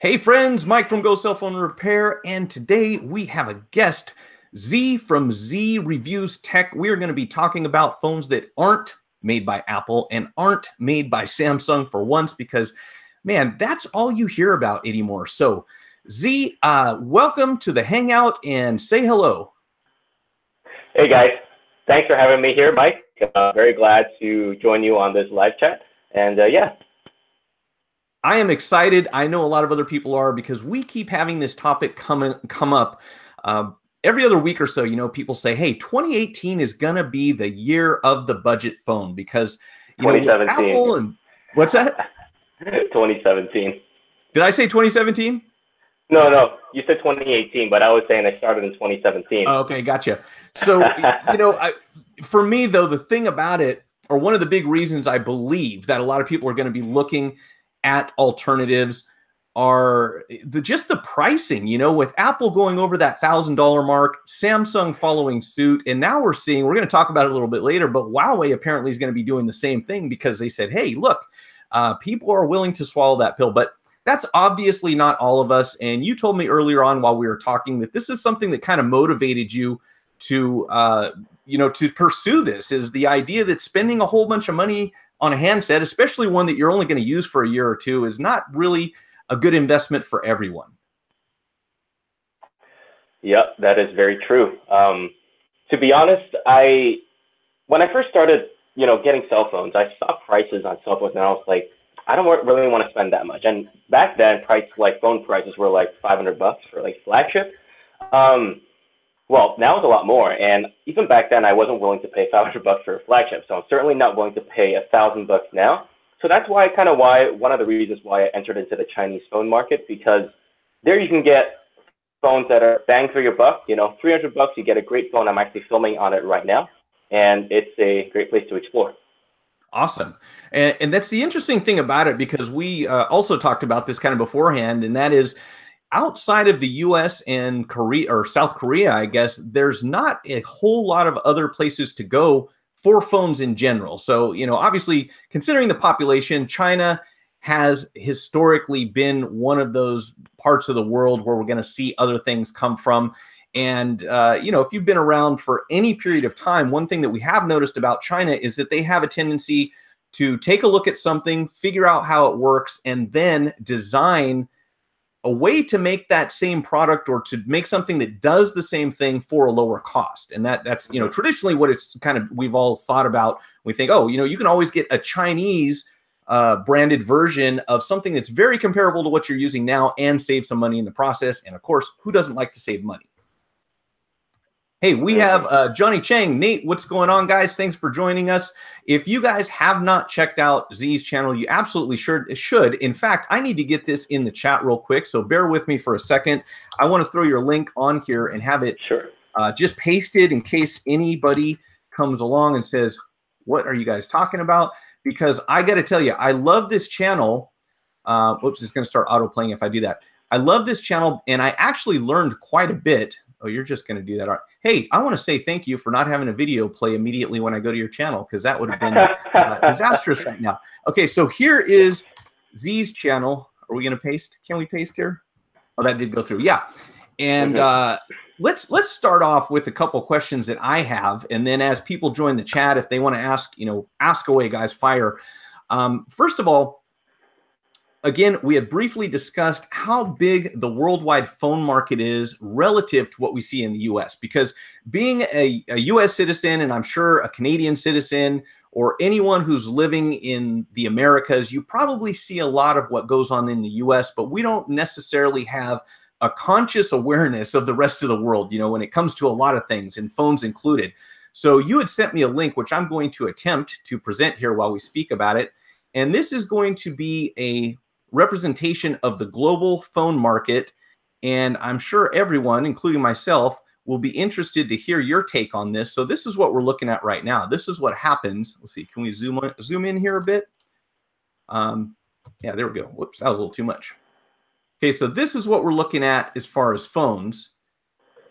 Hey friends, Mike from Go Cell Phone Repair, and today we have a guest, Z from Z Reviews Tech. We are going to be talking about phones that aren't made by Apple and aren't made by Samsung for once, because man, that's all you hear about anymore. So Z, welcome to the Hangout and say hello. Hey guys, thanks for having me here, Mike. Very glad to join you on this live chat. And yeah. I am excited. I know a lot of other people are, because we keep having this topic come up every other week or so. You know, people say, hey, 2018 is going to be the year of the budget phone because, you know, 2017. Apple and what's that? 2017. Did I say 2017? No, you said 2018, but I was saying I started in 2017. Oh, okay, gotcha. So, you know, for me, though, the thing about it, or one of the big reasons I believe that a lot of people are going to be looking at alternatives are just the pricing, you know, with Apple going over that $1,000 mark, Samsung following suit. And now we're going to talk about it a little bit later, but Huawei apparently is going to be doing the same thing because they said, hey, look, people are willing to swallow that pill. But that's obviously not all of us. And you told me earlier on while we were talking that this is something that kind of motivated you to, you know, to pursue this, is the idea that spending a whole bunch of money on a handset, especially one that you're only going to use for a year or two, is not really a good investment for everyone. Yep, that is very true. To be honest, when I first started, you know, getting cell phones, I saw prices on cell phones and I was like, I don't really want to spend that much. And back then, phone prices were like $500 for like flagship. Well, now it's a lot more, and even back then, I wasn't willing to pay $500 for a flagship, so I'm certainly not willing to pay $1,000 now. So that's why, one of the reasons why I entered into the Chinese phone market, because there you can get phones that are bang for your buck. You know, $300, you get a great phone. I'm actually filming on it right now, and it's a great place to explore. Awesome. And that's the interesting thing about it, because we also talked about this kind of beforehand, and that is, outside of the US and Korea, or South Korea, I guess, there's not a whole lot of other places to go for phones in general. So, you know, obviously, considering the population, China has historically been one of those parts of the world where we're going to see other things come from. And, you know, if you've been around for any period of time, one thing that we have noticed about China is that they have a tendency to take a look at something, figure out how it works, and then design a way to make that same product, or to make something that does the same thing for a lower cost. And that's, you know, traditionally what it's kind of, we've all thought about. We think, oh, you know, you can always get a Chinese branded version of something that's very comparable to what you're using now and save some money in the process. And of course, who doesn't like to save money? Hey, we have Johnny Chang. Nate, what's going on, guys? Thanks for joining us. If you guys have not checked out Z's channel, you absolutely should. In fact, I need to get this in the chat real quick, so bear with me for a second. I want to throw your link on here and have it just pasted in case anybody comes along and says, what are you guys talking about? Because I got to tell you, I love this channel. Oops, it's going to start auto-playing if I do that. I love this channel, and I actually learned quite a bit. Oh, you're just going to do that. All right. Hey, I want to say thank you for not having a video play immediately when I go to your channel, because that would have been disastrous right now. Okay, so here is Z's channel. Are we going to paste? Can we paste here? Oh, that did go through. Yeah. And let's start off with a couple questions that I have, and then as people join the chat, if they want to ask, you know, ask away, guys. Fire. First of all, again, we had briefly discussed how big the worldwide phone market is relative to what we see in the US, because being a US citizen, and I'm sure a Canadian citizen, or anyone who's living in the Americas, you probably see a lot of what goes on in the US, but we don't necessarily have a conscious awareness of the rest of the world, you know, when it comes to a lot of things, and phones included. So you had sent me a link, which I'm going to attempt to present here while we speak about it. And this is going to be a representation of the global phone market, and I'm sure everyone, including myself, will be interested to hear your take on this. So this is what we're looking at right now. This is what happens. Let's see, can we zoom in here a bit? Yeah, there we go. Whoops, that was a little too much. Okay, so this is what we're looking at as far as phones.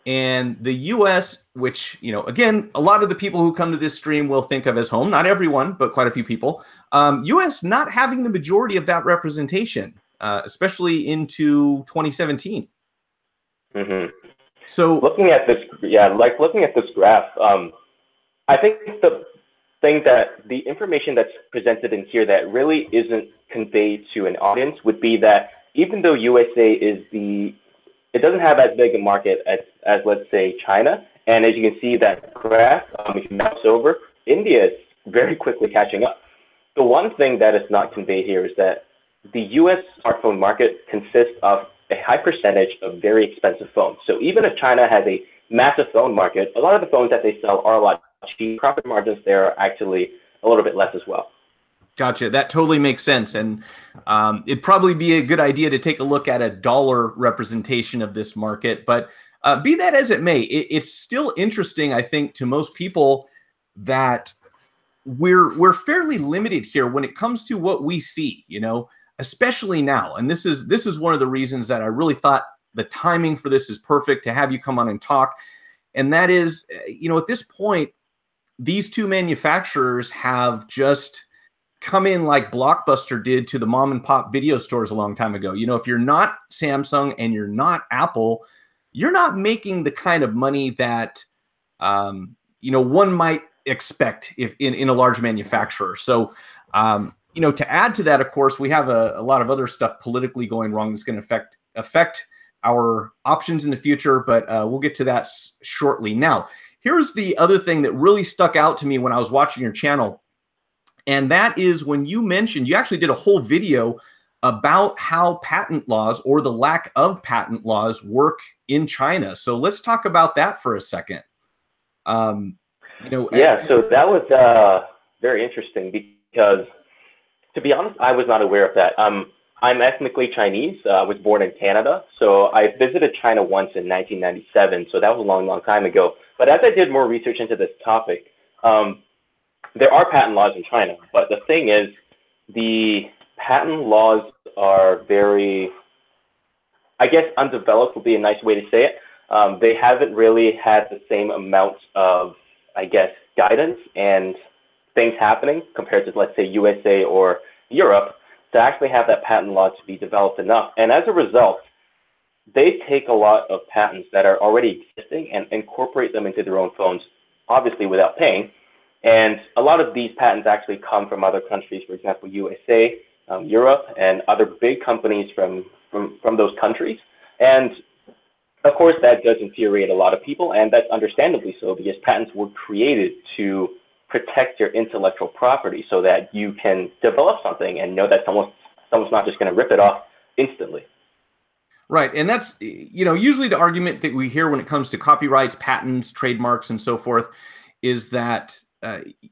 And the US, which, you know, again, a lot of the people who come to this stream will think of as home, not everyone, but quite a few people, US not having the majority of that representation. especially into 2017. Mm-hmm. So looking at this, looking at this graph, I think the thing that the information that's presented in here that really isn't conveyed to an audience would be that even though USA is it doesn't have as big a market as let's say China, and as you can see that graph, if you mouse over, India is very quickly catching up. The one thing that is not conveyed here is that the US smartphone market consists of a high percentage of very expensive phones. So even if China has a massive phone market, a lot of the phones that they sell are a lot cheap. Profit margins there are actually a little bit less as well. Gotcha. That totally makes sense. And it'd probably be a good idea to take a look at a dollar representation of this market. But be that as it may, it's still interesting, I think, to most people that we're fairly limited here when it comes to what we see, you know, especially now. And this is one of the reasons that I really thought the timing for this is perfect to have you come on and talk. And that is, you know, at this point, these two manufacturers have just come in like Blockbuster did to the mom and pop video stores a long time ago. You know, if you're not Samsung and you're not Apple, you're not making the kind of money that, you know, one might expect if in a large manufacturer. So, you know, to add to that, of course, we have a lot of other stuff politically going wrong that's going to affect our options in the future, but we'll get to that shortly. Now, here's the other thing that really stuck out to me when I was watching your channel. And that is when you mentioned, you actually did a whole video about how patent laws or the lack of patent laws work in China. So let's talk about that for a second. You know, yeah, so that was very interesting because, to be honest, I was not aware of that. I'm ethnically Chinese. I was born in Canada. So I visited China once in 1997. So that was a long, long time ago. But as I did more research into this topic, there are patent laws in China, but the thing is, the patent laws are very, I guess, undeveloped would be a nice way to say it. They haven't really had the same amount of, I guess, guidance and things happening compared to, let's say, USA or Europe to actually have that patent law to be developed enough. And as a result, they take a lot of patents that are already existing and incorporate them into their own phones, obviously without paying. And a lot of these patents actually come from other countries, for example, USA, Europe, and other big companies from those countries. And of course, that does infuriate a lot of people, and that's understandably so, because patents were created to protect your intellectual property so that you can develop something and know that someone's not just going to rip it off instantly. Right. And that's, you know, usually the argument that we hear when it comes to copyrights, patents, trademarks, and so forth is that,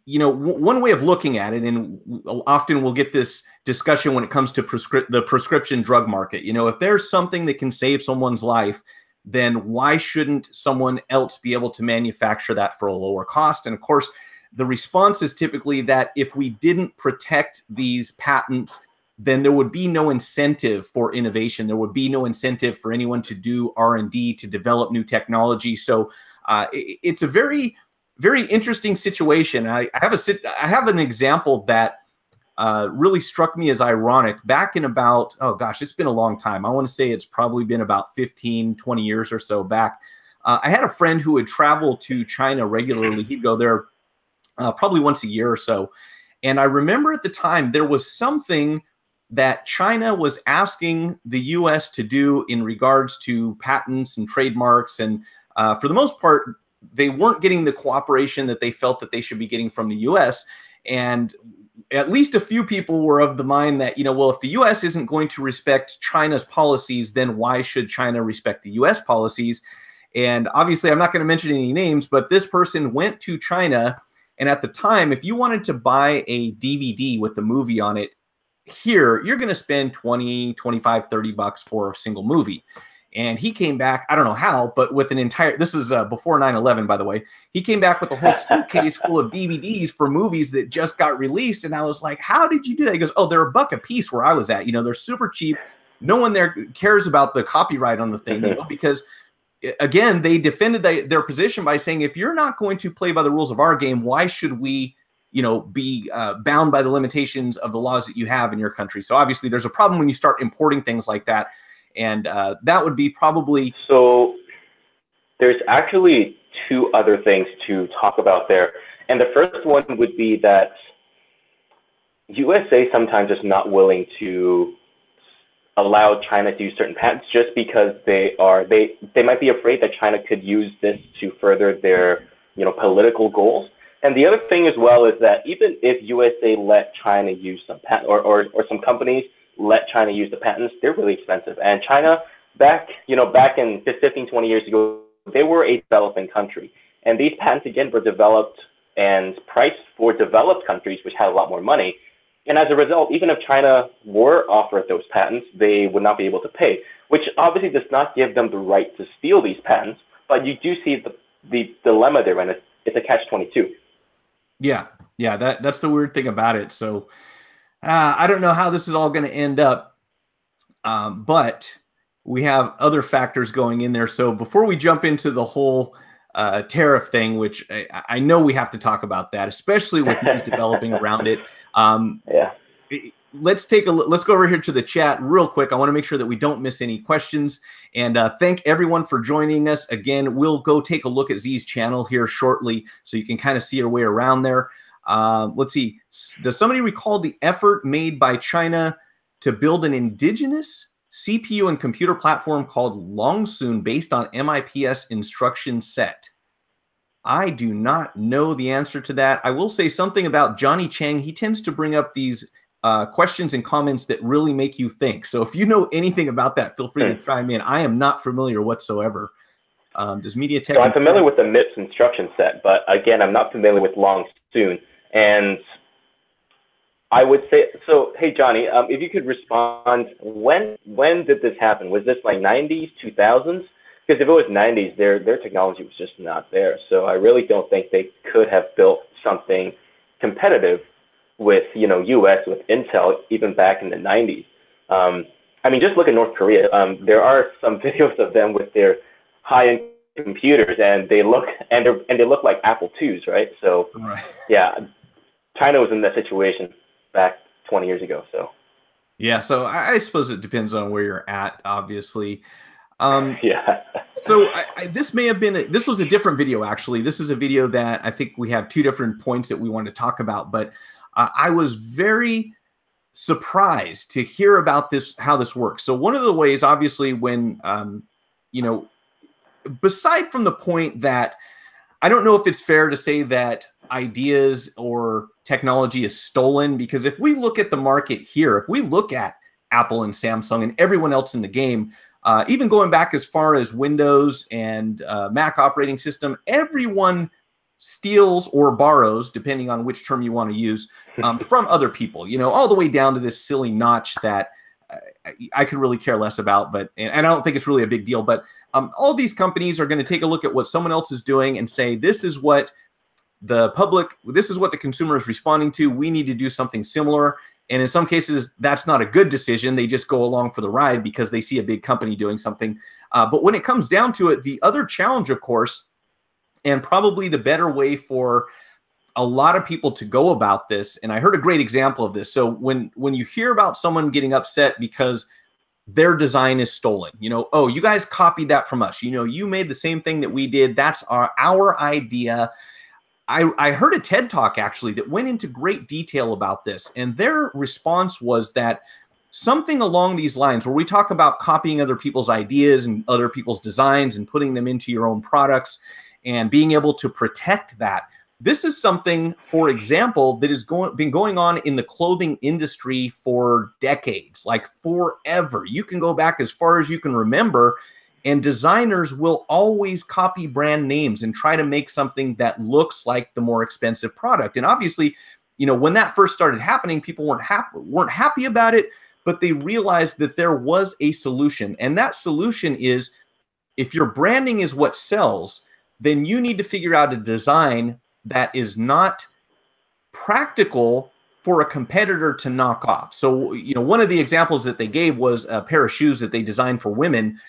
you know, one way of looking at it, and often we'll get this discussion when it comes to the prescription drug market. You know, if there's something that can save someone's life, then why shouldn't someone else be able to manufacture that for a lower cost? And of course, the response is typically that if we didn't protect these patents, then there would be no incentive for innovation. There would be no incentive for anyone to do R&D, to develop new technology. So it's a very, very interesting situation. I have an example that really struck me as ironic. Back in about, oh gosh, it's been a long time. I want to say it's probably been about 15, 20 years or so back. I had a friend who would travel to China regularly. He'd go there probably once a year or so. And I remember at the time there was something that China was asking the US to do in regards to patents and trademarks. And for the most part, they weren't getting the cooperation that they felt that they should be getting from the US. And at least a few people were of the mind that, you know, well, if the US isn't going to respect China's policies, then why should China respect the US policies? And obviously, I'm not going to mention any names, but this person went to China. And at the time, if you wanted to buy a DVD with the movie on it here, you're going to spend 20, 25, 30 bucks for a single movie. And he came back, I don't know how, but with an entire, this is before 9/11, by the way, he came back with a whole suitcase full of DVDs for movies that just got released. And I was like, how did you do that? He goes, oh, they're $1 a piece where I was at. You know, they're super cheap. No one there cares about the copyright on the thing, you know, because again, they defended their position by saying, if you're not going to play by the rules of our game, why should we, be bound by the limitations of the laws that you have in your country. So obviously there's a problem when you start importing things like that. And that would be probably... So there's actually two other things to talk about there. And the first one would be that USA sometimes is not willing to allow China to use certain patents just because they might be afraid that China could use this to further their political goals. And the other thing as well is that even if USA let China use some patent or some companies let China use the patents, they're really expensive. And China back in 15, 20 years ago, they were a developing country. And these patents again were developed and priced for developed countries which had a lot more money. And as a result, even if China were offered those patents, they would not be able to pay, which obviously does not give them the right to steal these patents. But you do see the dilemma there, and it's a catch-22. Yeah, that's the weird thing about it. So I don't know how this is all going to end up, but we have other factors going in there. So before we jump into the whole tariff thing, which I know we have to talk about that, especially with news developing around it. Let's go over here to the chat real quick. I want to make sure that we don't miss any questions, and thank everyone for joining us. Again, we'll go take a look at Z's channel here shortly, so you can kind of see your way around there. Let's see. Does somebody recall the effort made by China to build an indigenous CPU and computer platform called Longsoon based on MIPS instruction set? I do not know the answer to that. I will say something about Johnny Chang. He tends to bring up these questions and comments that really make you think. So if you know anything about that, feel free to chime in. I am not familiar whatsoever. Does MediaTek... So I'm familiar with the MIPS instruction set, but again, I'm not familiar with Longsoon. And I would say, so, hey, Johnny, if you could respond, when did this happen? Was this like 90s, 2000s? Because if it was 90s, their technology was just not there. So I really don't think they could have built something competitive with, US, with Intel, even back in the 90s. I mean, just look at North Korea. There are some videos of them with their high-end computers, and they look like Apple IIs, right? So, yeah, China was in that situation back 20 years ago. So, yeah. So I suppose it depends on where you're at, obviously. Yeah. So this may have been, this was a different video, actually. This is a video that I think we have two different points that we want to talk about, but I was very surprised to hear about this, how this works. So one of the ways, obviously, when, beside from the point that I don't know if it's fair to say that ideas or technology is stolen, because if we look at the market here, if we look at Apple and Samsung and everyone else in the game, even going back as far as Windows and Mac operating system, everyone steals or borrows, depending on which term you want to use, from other people, all the way down to this silly notch that I could really care less about, and I don't think it's really a big deal, but all these companies are going to take a look at what someone else is doing and say, this is what the consumer is responding to. We need to do something similar. And in some cases, that's not a good decision. They just go along for the ride because they see a big company doing something. But when it comes down to it, the other challenge, of course, and probably the better way for a lot of people to go about this, and I heard a great example of this. So when you hear about someone getting upset because their design is stolen, oh, you guys copied that from us. You made the same thing that we did. That's our idea. I heard a TED Talk, actually, that went into great detail about this. And their response was that something along these lines, where we talk about copying other people's ideas and other people's designs and putting them into your own products and being able to protect that. This is something, for example, that has been going on in the clothing industry for decades, like forever. You can go back as far as you can remember, and designers will always copy brand names and try to make something that looks like the more expensive product. And obviously, when that first started happening, people weren't happy about it, but they realized that there was a solution. And that solution is, if your branding is what sells, then you need to figure out a design that is not practical for a competitor to knock off. So, one of the examples that they gave was a pair of shoes that they designed for women.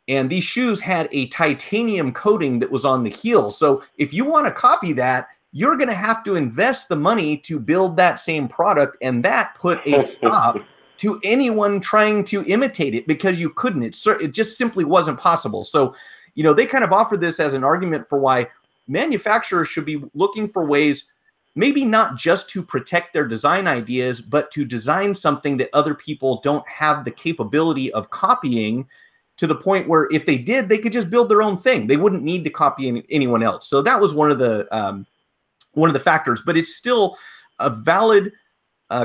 And these shoes had a titanium coating that was on the heel. So if you want to copy that, you're going to have to invest the money to build that same product. And that put a stop to anyone trying to imitate it, because you couldn't. It just simply wasn't possible. So, you know, they kind of offer this as an argument for why manufacturers should be looking for ways, maybe not just to protect their design ideas, but to design something that other people don't have the capability of copying, to the point where if they did, they could just build their own thing. They wouldn't need to copy anyone else. So that was one of the factors, but it's still a valid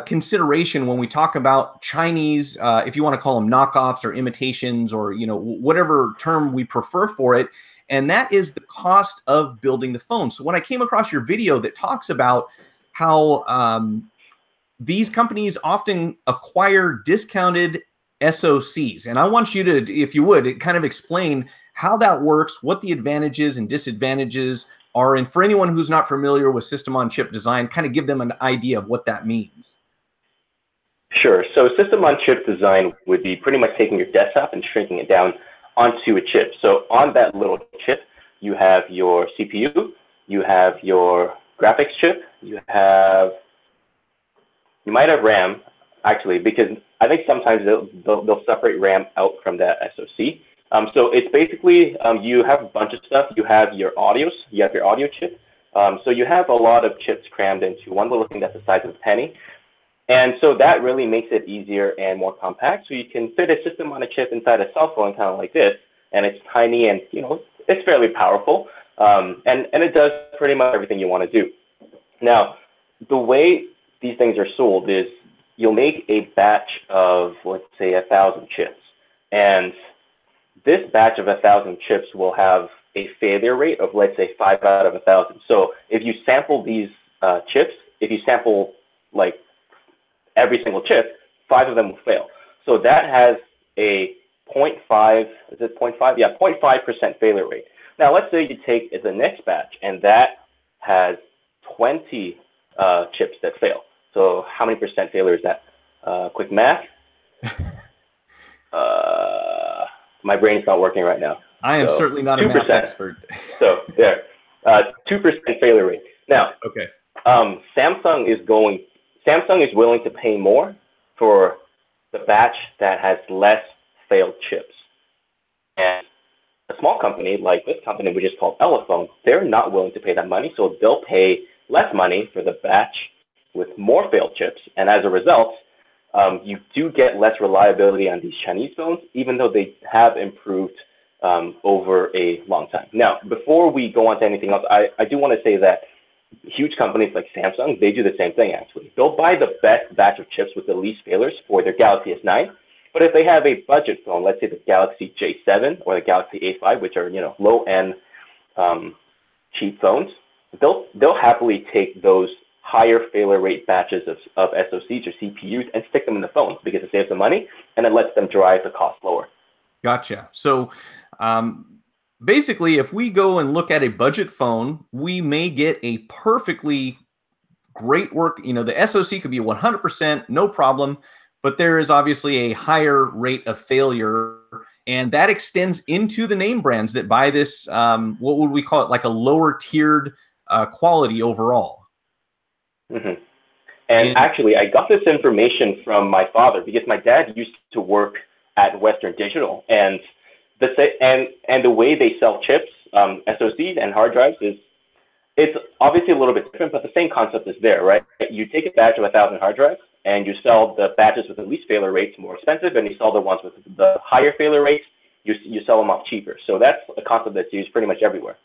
consideration when we talk about Chinese, if you want to call them knockoffs or imitations, or, you know, whatever term we prefer for it. And that is the cost of building the phone. So when I came across your video that talks about how these companies often acquire discounted SoCs, and I want you to, if you would, kind of explain how that works, what the advantages and disadvantages are, and for anyone who's not familiar with system-on-chip design, kind of give them an idea of what that means. Sure. So system-on-chip design would be pretty much taking your desktop and shrinking it down onto a chip. So on that little chip, you have your CPU, you have your graphics chip, you might have RAM, actually, because I think sometimes they'll separate RAM out from that SoC. So it's basically, you have a bunch of stuff. You have your audio chip. So you have a lot of chips crammed into one little thing that's the size of a penny. And so that really makes it easier and more compact. So you can fit a system on a chip inside a cell phone, kind of like this, and it's tiny, and, you know, it's fairly powerful. And it does pretty much everything you want to do. Now, the way these things are sold is you'll make a batch of, let's say, 1,000 chips. And this batch of 1,000 chips will have a failure rate of, let's say, 5 out of 1,000. So if you sample these chips, if you sample like every single chip, 5 of them will fail. So that has a 0.5, is it 0.5? Yeah, 0.5% failure rate. Now, let's say you take the next batch, and that has 20 chips that fail. So how many percent failure is that? Quick math. My brain's not working right now. I am certainly not a math expert. So there, 2% failure rate. Now, okay. Samsung is willing to pay more for the batch that has less failed chips. And a small company like this company, which is called Elephone, they're not willing to pay that money, so they'll pay less money for the batch with more failed chips. And as a result, you do get less reliability on these Chinese phones, even though they have improved over a long time. Now, before we go on to anything else, I do want to say that huge companies like Samsung, they do the same thing, actually. They'll buy the best batch of chips with the least failures for their Galaxy S9. But if they have a budget phone, let's say the Galaxy J7 or the Galaxy A5, which are, you know, low-end cheap phones, they'll happily take those higher failure rate batches of SoCs or CPUs and stick them in the phones because it saves them money and it lets them drive the cost lower. Gotcha. So basically, if we go and look at a budget phone, we may get a perfectly great work. You know, the SoC could be 100%, no problem, but there is obviously a higher rate of failure, and that extends into the name brands that buy this, what would we call it, like a lower tiered quality overall. Mm-hmm. And actually, I got this information from my father because my dad used to work at Western Digital, and the way they sell chips, SoCs and hard drives it's obviously a little bit different, but the same concept is there, right? You take a batch of 1,000 hard drives and you sell the batches with the least failure rates more expensive, and you sell the ones with the higher failure rates, you sell them off cheaper. So that's a concept that's used pretty much everywhere.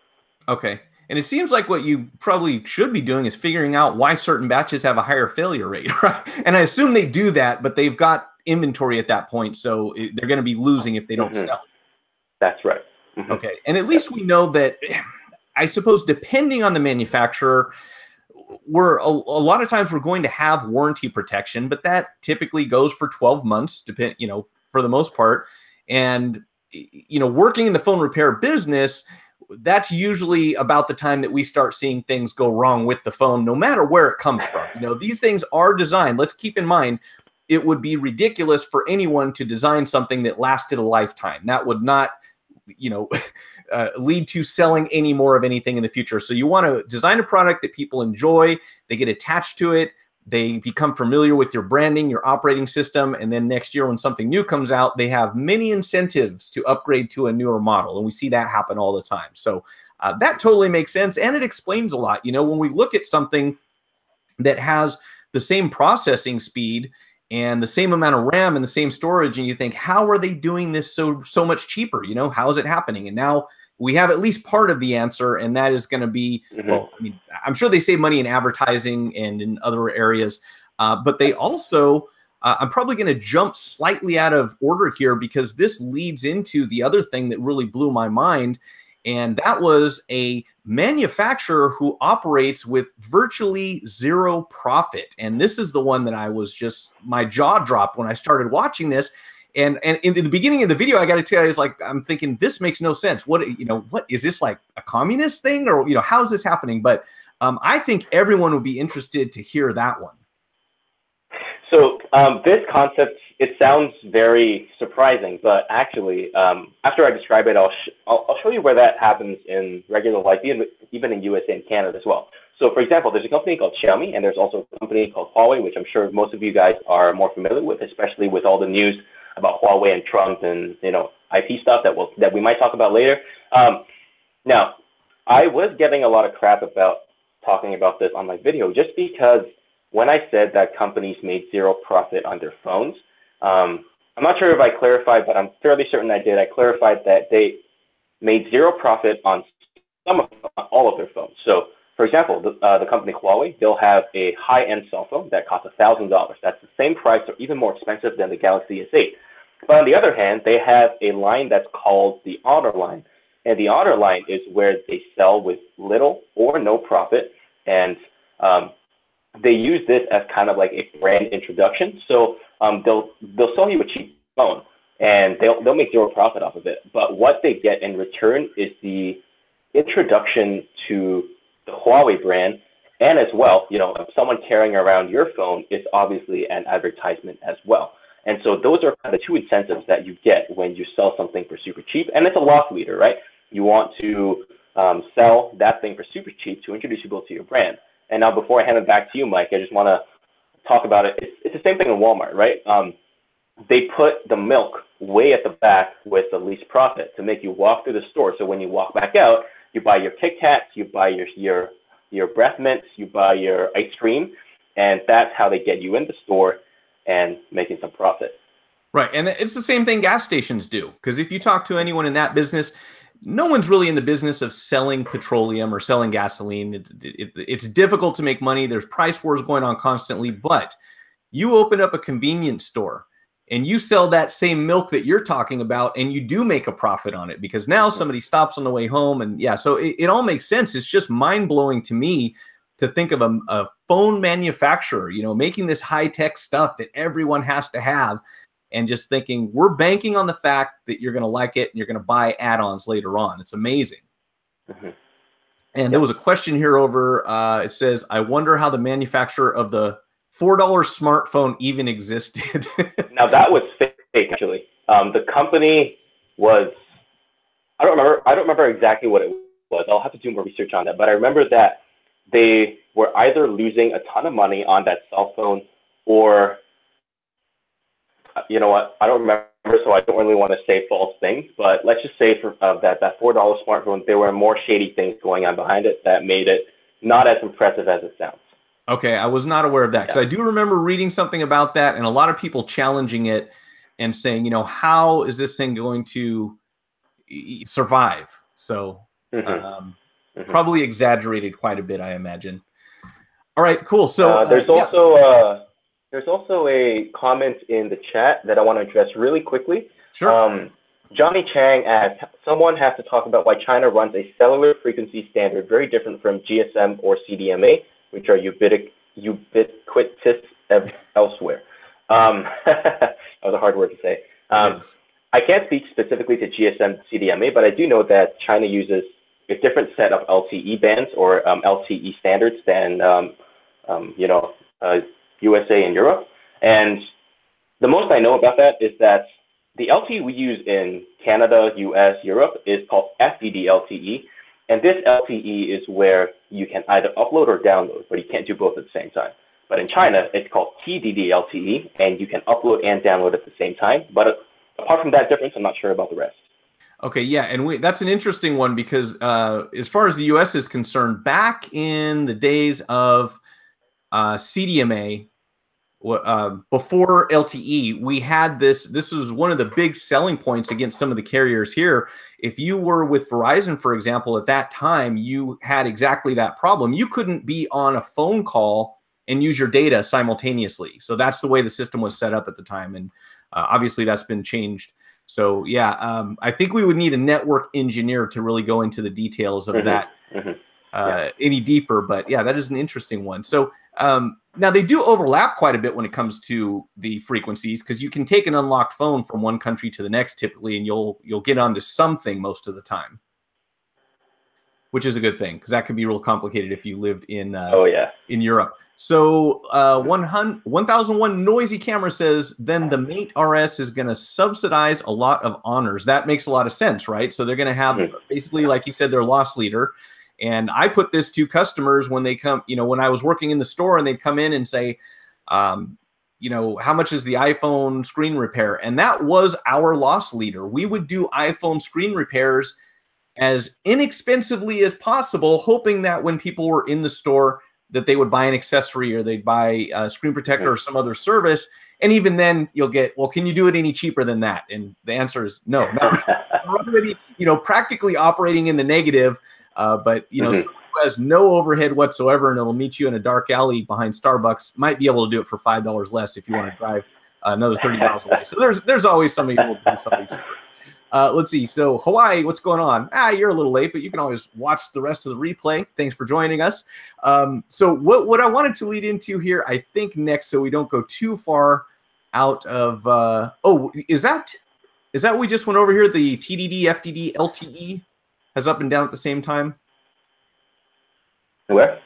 Okay. And it seems like what you probably should be doing is figuring out why certain batches have a higher failure rate, right? And I assume they do that, but they've got inventory at that point, so they're going to be losing if they don't sell it. That's right. Okay. And at least we know that, I suppose, depending on the manufacturer, a lot of times we're going to have warranty protection, but that typically goes for 12 months, for the most part. And, working in the phone repair business, that's usually about the time that we start seeing things go wrong with the phone, no matter where it comes from. These things are designed. Let's keep in mind, it would be ridiculous for anyone to design something that lasted a lifetime. That would not, lead to selling any more of anything in the future. So you want to design a product that people enjoy, they get attached to it, they become familiar with your branding, your operating system, and then next year when something new comes out, they have many incentives to upgrade to a newer model. And we see that happen all the time. So that totally makes sense. And it explains a lot. You know, when we look at something that has the same processing speed and the same amount of RAM and the same storage, and you think, how are they doing this so much cheaper? You know, how is it happening? And now we have at least part of the answer, and that is going to be, well, I mean, I'm sure they save money in advertising and in other areas, but they also, I'm probably going to jump slightly out of order here because this leads into the other thing that really blew my mind, and that was a manufacturer who operates with virtually zero profit. And this is the one that I was just, my jaw dropped when I started watching this. And in the beginning of the video, I got to tell you, it's like, I'm thinking, this makes no sense. What, you know, what is this, like a communist thing, or, you know, how is this happening? But I think everyone would be interested to hear that one. So this concept, it sounds very surprising, but actually, after I describe it, I'll show you where that happens in regular life, even in USA and Canada as well. So for example, there's a company called Xiaomi, and there's also a company called Huawei, which I'm sure most of you guys are more familiar with, especially with all the news about Huawei and Trump and, you know, IP stuff that we might talk about later. Now, I was getting a lot of crap about talking about this on my video just because when I said that companies made zero profit on their phones, I'm not sure if I clarified, but I'm fairly certain I did. I clarified that they made zero profit on all of their phones. So, for example, the company Huawei, they'll have a high-end cell phone that costs $1,000. That's the same price or even more expensive than the Galaxy S8. But on the other hand, they have a line that's called the Honor line. And the Honor line is where they sell with little or no profit. And they use this as kind of like a brand introduction. So they'll sell you a cheap phone and they'll make zero profit off of it. But what they get in return is the introduction to the Huawei brand. And as well, you know, someone carrying around your phone is obviously an advertisement as well. And so those are kind of two incentives that you get when you sell something for super cheap. And it's a loss leader, right? You want to sell that thing for super cheap to introduce people to your brand. And now before I hand it back to you, Mike, I just want to talk about it. It's the same thing in Walmart, right? They put the milk way at the back with the least profit to make you walk through the store. So when you walk back out, you buy your Kit Kats, you buy your breath mints, you buy your ice cream, and that's how they get you in the store and making some profit. Right, and it's the same thing gas stations do, because if you talk to anyone in that business, no one's really in the business of selling petroleum or selling gasoline. It's difficult to make money. There's price wars going on constantly, but you open up a convenience store and you sell that same milk that you're talking about, and you do make a profit on it because now somebody stops on the way home. And yeah, so it all makes sense. It's just mind-blowing to me to think of a phone manufacturer, you know, making this high-tech stuff that everyone has to have, and just thinking we're banking on the fact that you're going to like it and you're going to buy add-ons later on. It's amazing. And there was a question here over, it says, I wonder how the manufacturer of the $4 smartphone even existed. Now that was fake, actually. The company was, I don't remember exactly what it was. I'll have to do more research on that. But I remember that they were either losing a ton of money on that cell phone, or, you know what, I don't remember, so I don't really want to say false things. But let's just say for that $4 smartphone, there were more shady things going on behind it that made it not as impressive as it sounds. Okay, I was not aware of that, because I do remember reading something about that and a lot of people challenging it and saying, you know, how is this thing going to survive? So probably exaggerated quite a bit, I imagine. All right, cool. So there's also a comment in the chat that I want to address really quickly. Sure. Johnny Chang asks, someone has to talk about why China runs a cellular frequency standard very different from GSM or CDMA, which are ubiquitous elsewhere. That was a hard word to say. I can't speak specifically to GSM CDMA, but I do know that China uses a different set of LTE bands or LTE standards than USA and Europe. And the most I know about that is that the LTE we use in Canada, US, Europe is called FDD LTE. And this LTE is where you can either upload or download, but you can't do both at the same time. But in China, it's called TDD LTE, and you can upload and download at the same time. But apart from that difference, I'm not sure about the rest. Okay, yeah, and that's an interesting one because as far as the U.S. is concerned, back in the days of CDMA, before LTE, we had this. This was one of the big selling points against some of the carriers here. If you were with Verizon, for example, at that time, you had exactly that problem. You couldn't be on a phone call and use your data simultaneously. So that's the way the system was set up at the time. And obviously that's been changed. So yeah, I think we would need a network engineer to really go into the details of that any deeper. But yeah, that is an interesting one. So now they do overlap quite a bit when it comes to the frequencies, because you can take an unlocked phone from one country to the next typically, and you'll get onto something most of the time, which is a good thing because that could be real complicated if you lived in in Europe. So 1001 Noisy Camera says, then the Mate RS is going to subsidize a lot of honors. That makes a lot of sense, right? So they're going to have basically, like you said, their loss leader. And I put this to customers when they come, you know, when I was working in the store and they'd come in and say, you know, how much is the iPhone screen repair? And that was our loss leader. We would do iPhone screen repairs as inexpensively as possible, hoping that when people were in the store that they would buy an accessory or they'd buy a screen protector or some other service. And even then you'll get, well, can you do it any cheaper than that? And the answer is no. We're already, you know, practically operating in the negative, but, you know, someone who has no overhead whatsoever and it'll meet you in a dark alley behind Starbucks might be able to do it for $5 less if you want to drive another 30 miles away. So there's always somebody who will do something cheaper. Let's see. So Hawaii, what's going on? You're a little late, but you can always watch the rest of the replay. Thanks for joining us. So what I wanted to lead into here, I think next, so we don't go too far out of, is that what we just went over here? The TDD, FDD, LTE has up and down at the same time? Where?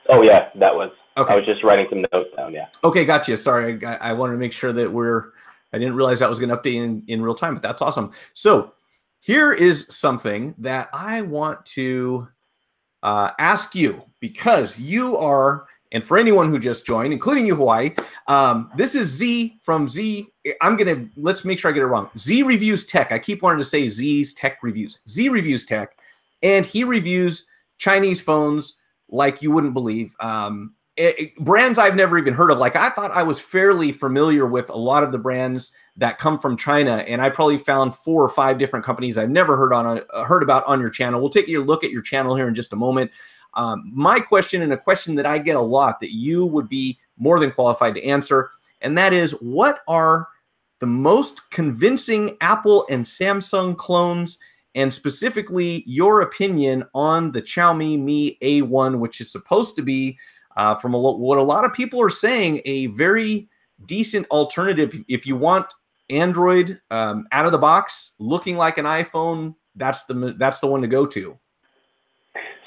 Oh yeah, that was. Okay. I was just writing some notes down, yeah. Okay, gotcha. Sorry, I wanted to make sure that I didn't realize that was going to update in real time, but that's awesome. So here is something that I want to ask you, because you are, and for anyone who just joined, including you, Hawaii, this is Z from Z. Let's make sure I get it wrong. Z Reviews Tech. I keep wanting to say Z's Tech Reviews. Z Reviews Tech, and he reviews Chinese phones like you wouldn't believe. Brands I've never even heard of. Like, I thought I was fairly familiar with a lot of the brands that come from China, and I probably found 4 or 5 different companies I've never heard about on your channel. We'll take a look at your channel here in just a moment. My question, and a question that I get a lot that you would be more than qualified to answer, and that is, what are the most convincing Apple and Samsung clones, and specifically your opinion on the Xiaomi Mi A1, which is supposed to be from what a lot of people are saying, a very decent alternative. If you want Android out of the box, looking like an iPhone, that's the one to go to.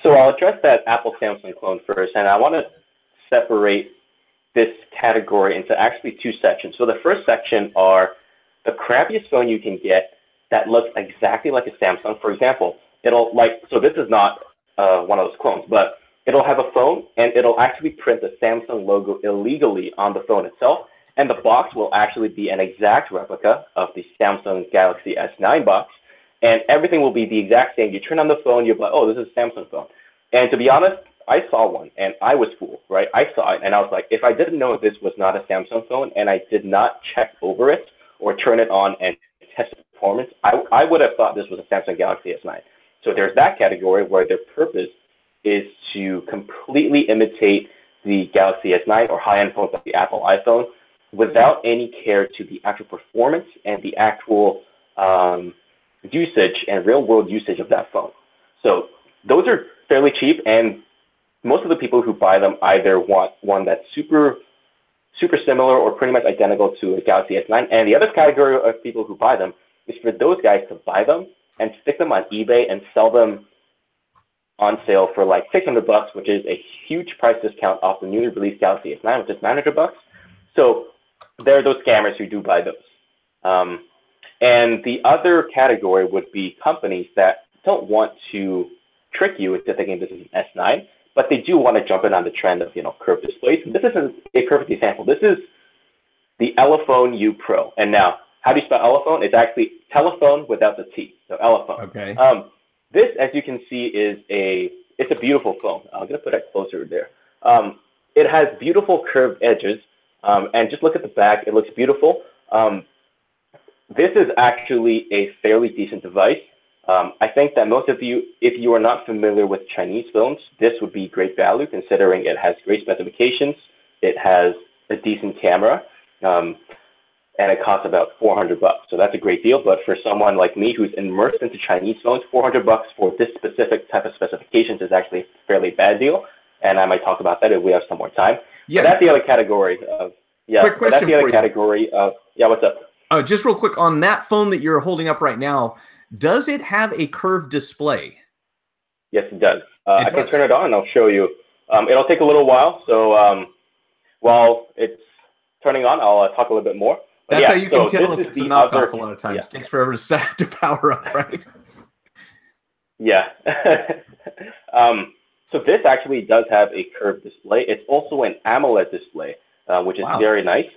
So I'll address that Apple Samsung clone first, and I want to separate this category into actually 2 sections. So the first section are the crappiest phone you can get that looks exactly like a Samsung. For example, so this is not one of those clones, but it'll have a phone and it'll actually print the Samsung logo illegally on the phone itself. And the box will actually be an exact replica of the Samsung Galaxy S9 box. And everything will be the exact same. You turn on the phone, you're like, oh, this is a Samsung phone. And to be honest, I saw one and I was fooled, right? I saw it and I was like, if I didn't know this was not a Samsung phone and I did not check over it or turn it on and test the performance, I would have thought this was a Samsung Galaxy S9. So there's that category where their purpose is to completely imitate the Galaxy S9 or high-end phones like the Apple iPhone without any care to the actual performance and the actual usage and real-world usage of that phone. So those are fairly cheap, and most of the people who buy them either want one that's super similar or pretty much identical to a Galaxy S9. And the other category of people who buy them is for those guys to buy them and stick them on eBay and sell them on sale for like $600, which is a huge price discount off the newly released Galaxy S9, which is $900. So there are those scammers who do buy those. And the other category would be companies that don't want to trick you into thinking this is an S9, but they do want to jump in on the trend of, curved displays. And this isn't a perfect example. This is the Elephone U Pro. And now, how do you spell Elephone? It's actually telephone without the T. So Elephone. Okay. This, as you can see, it's a beautiful phone. I'm going to put it closer there. It has beautiful curved edges. And just look at the back. It looks beautiful. This is actually a fairly decent device. I think that most of you, if you are not familiar with Chinese phones, this would be great value considering it has great specifications. It has a decent camera, and it costs about $400. So that's a great deal. But for someone like me who's immersed into Chinese phones, $400 for this specific type of specifications is actually a fairly bad deal. And I might talk about that if we have some more time. Yeah, but that's the other category of, quick question that's the other category of, what's up? Just real quick, on that phone that you're holding up right now, does it have a curved display? Yes, it does. I can turn it on and I'll show you. It'll take a little while. So while it's turning on, I'll talk a little bit more. But that's how you can tell if it's a knockoff a lot of times. It takes forever to power up, right? Yeah. So this actually does have a curved display. It's also an AMOLED display, which is very nice.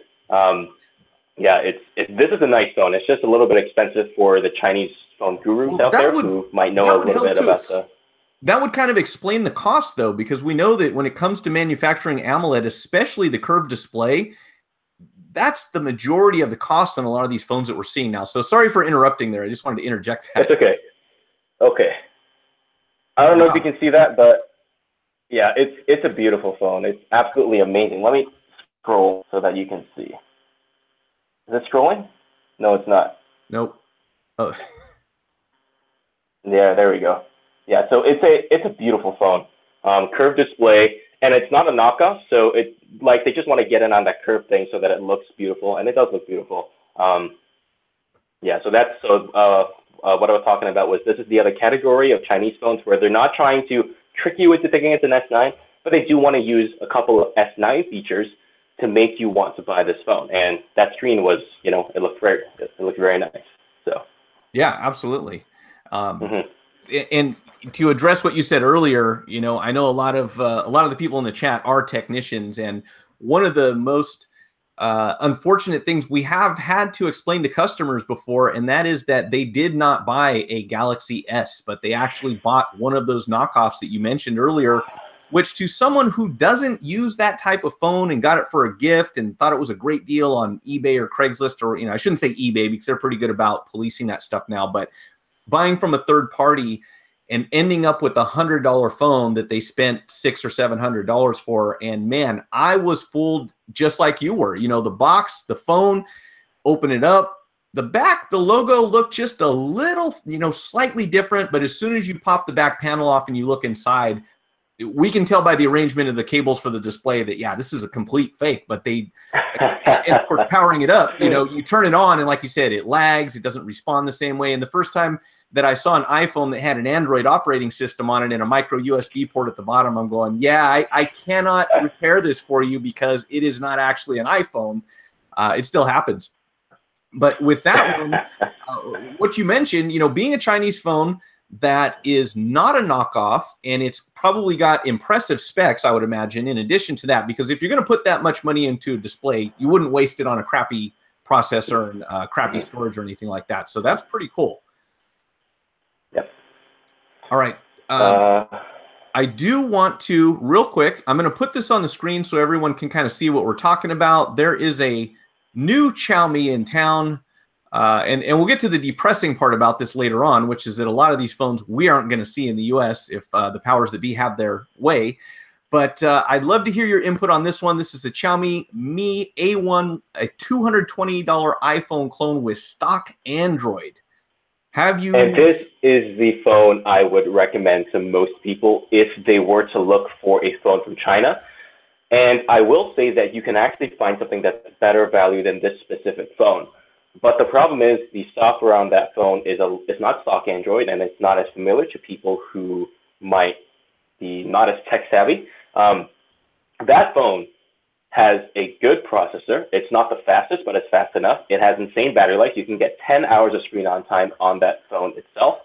Yeah, this is a nice phone. It's just a little bit expensive for the Chinese phone gurus out there who might know a little bit about the... That would kind of explain the cost, though, because we know that when it comes to manufacturing AMOLED, especially the curved display, that's the majority of the cost on a lot of these phones that we're seeing now. So sorry for interrupting there. I just wanted to interject that. That's okay. Okay. I don't know if you can see that, but yeah, it's a beautiful phone. It's absolutely amazing. Let me scroll so that you can see. Is it scrolling? No, it's not. Nope. Oh. Yeah, there we go. Yeah, so it's a beautiful phone. Curved display, and it's not a knockoff, so it they just want to get in on that curved thing so that it looks beautiful, and it does look beautiful. Yeah, so that's what I was talking about was this is the other category of Chinese phones where they're not trying to trick you into thinking it's an S9, but they do want to use a couple of S9 features to make you want to buy this phone. And that screen was, it looked very nice. So yeah, absolutely. And to address what you said earlier, I know a lot of the people in the chat are technicians, and one of the most unfortunate things we have had to explain to customers before, and that is that they did not buy a Galaxy S, but they actually bought one of those knockoffs that you mentioned earlier, which to someone who doesn't use that type of phone and got it for a gift and thought it was a great deal on eBay or Craigslist, or, I shouldn't say eBay because they're pretty good about policing that stuff now, but buying from a third party and ending up with $100 phone that they spent $600 or $700 for. And man, I was fooled just like you were. The box, the phone, open it up, the back, the logo looked just a little, slightly different. But as soon as you pop the back panel off and you look inside, we can tell by the arrangement of the cables for the display that, yeah, this is a complete fake. But and of course, powering it up, you turn it on and like you said, it lags. It doesn't respond the same way. And the first time that I saw an iPhone that had an Android operating system on it and a micro USB port at the bottom, I'm going, yeah, I cannot repair this for you because it is not actually an iPhone. It still happens. But with that one, what you mentioned, being a Chinese phone that is not a knockoff, and it's probably got impressive specs, I would imagine, in addition to that, because if you're going to put that much money into a display, you wouldn't waste it on a crappy processor and crappy storage or anything like that. So that's pretty cool. Yep. All right. I do want to, real quick, I'm going to put this on the screen so everyone can kind of see what we're talking about. There is a new Xiaomi in town. And we'll get to the depressing part about this later on, which is that a lot of these phones we aren't going to see in the US if the powers that be have their way. But I'd love to hear your input on this one. This is the Xiaomi Mi A1, a $220 iPhone clone with stock Android. Have you? And this is the phone I would recommend to most people if they were to look for a phone from China. And I will say that you can actually find something that's better value than this specific phone. But the problem is the software on that phone is not stock Android, and it's not as familiar to people who might be not as tech savvy. That phone has a good processor. It's not the fastest, but it's fast enough. It has insane battery life. You can get 10 hours of screen on time on that phone itself.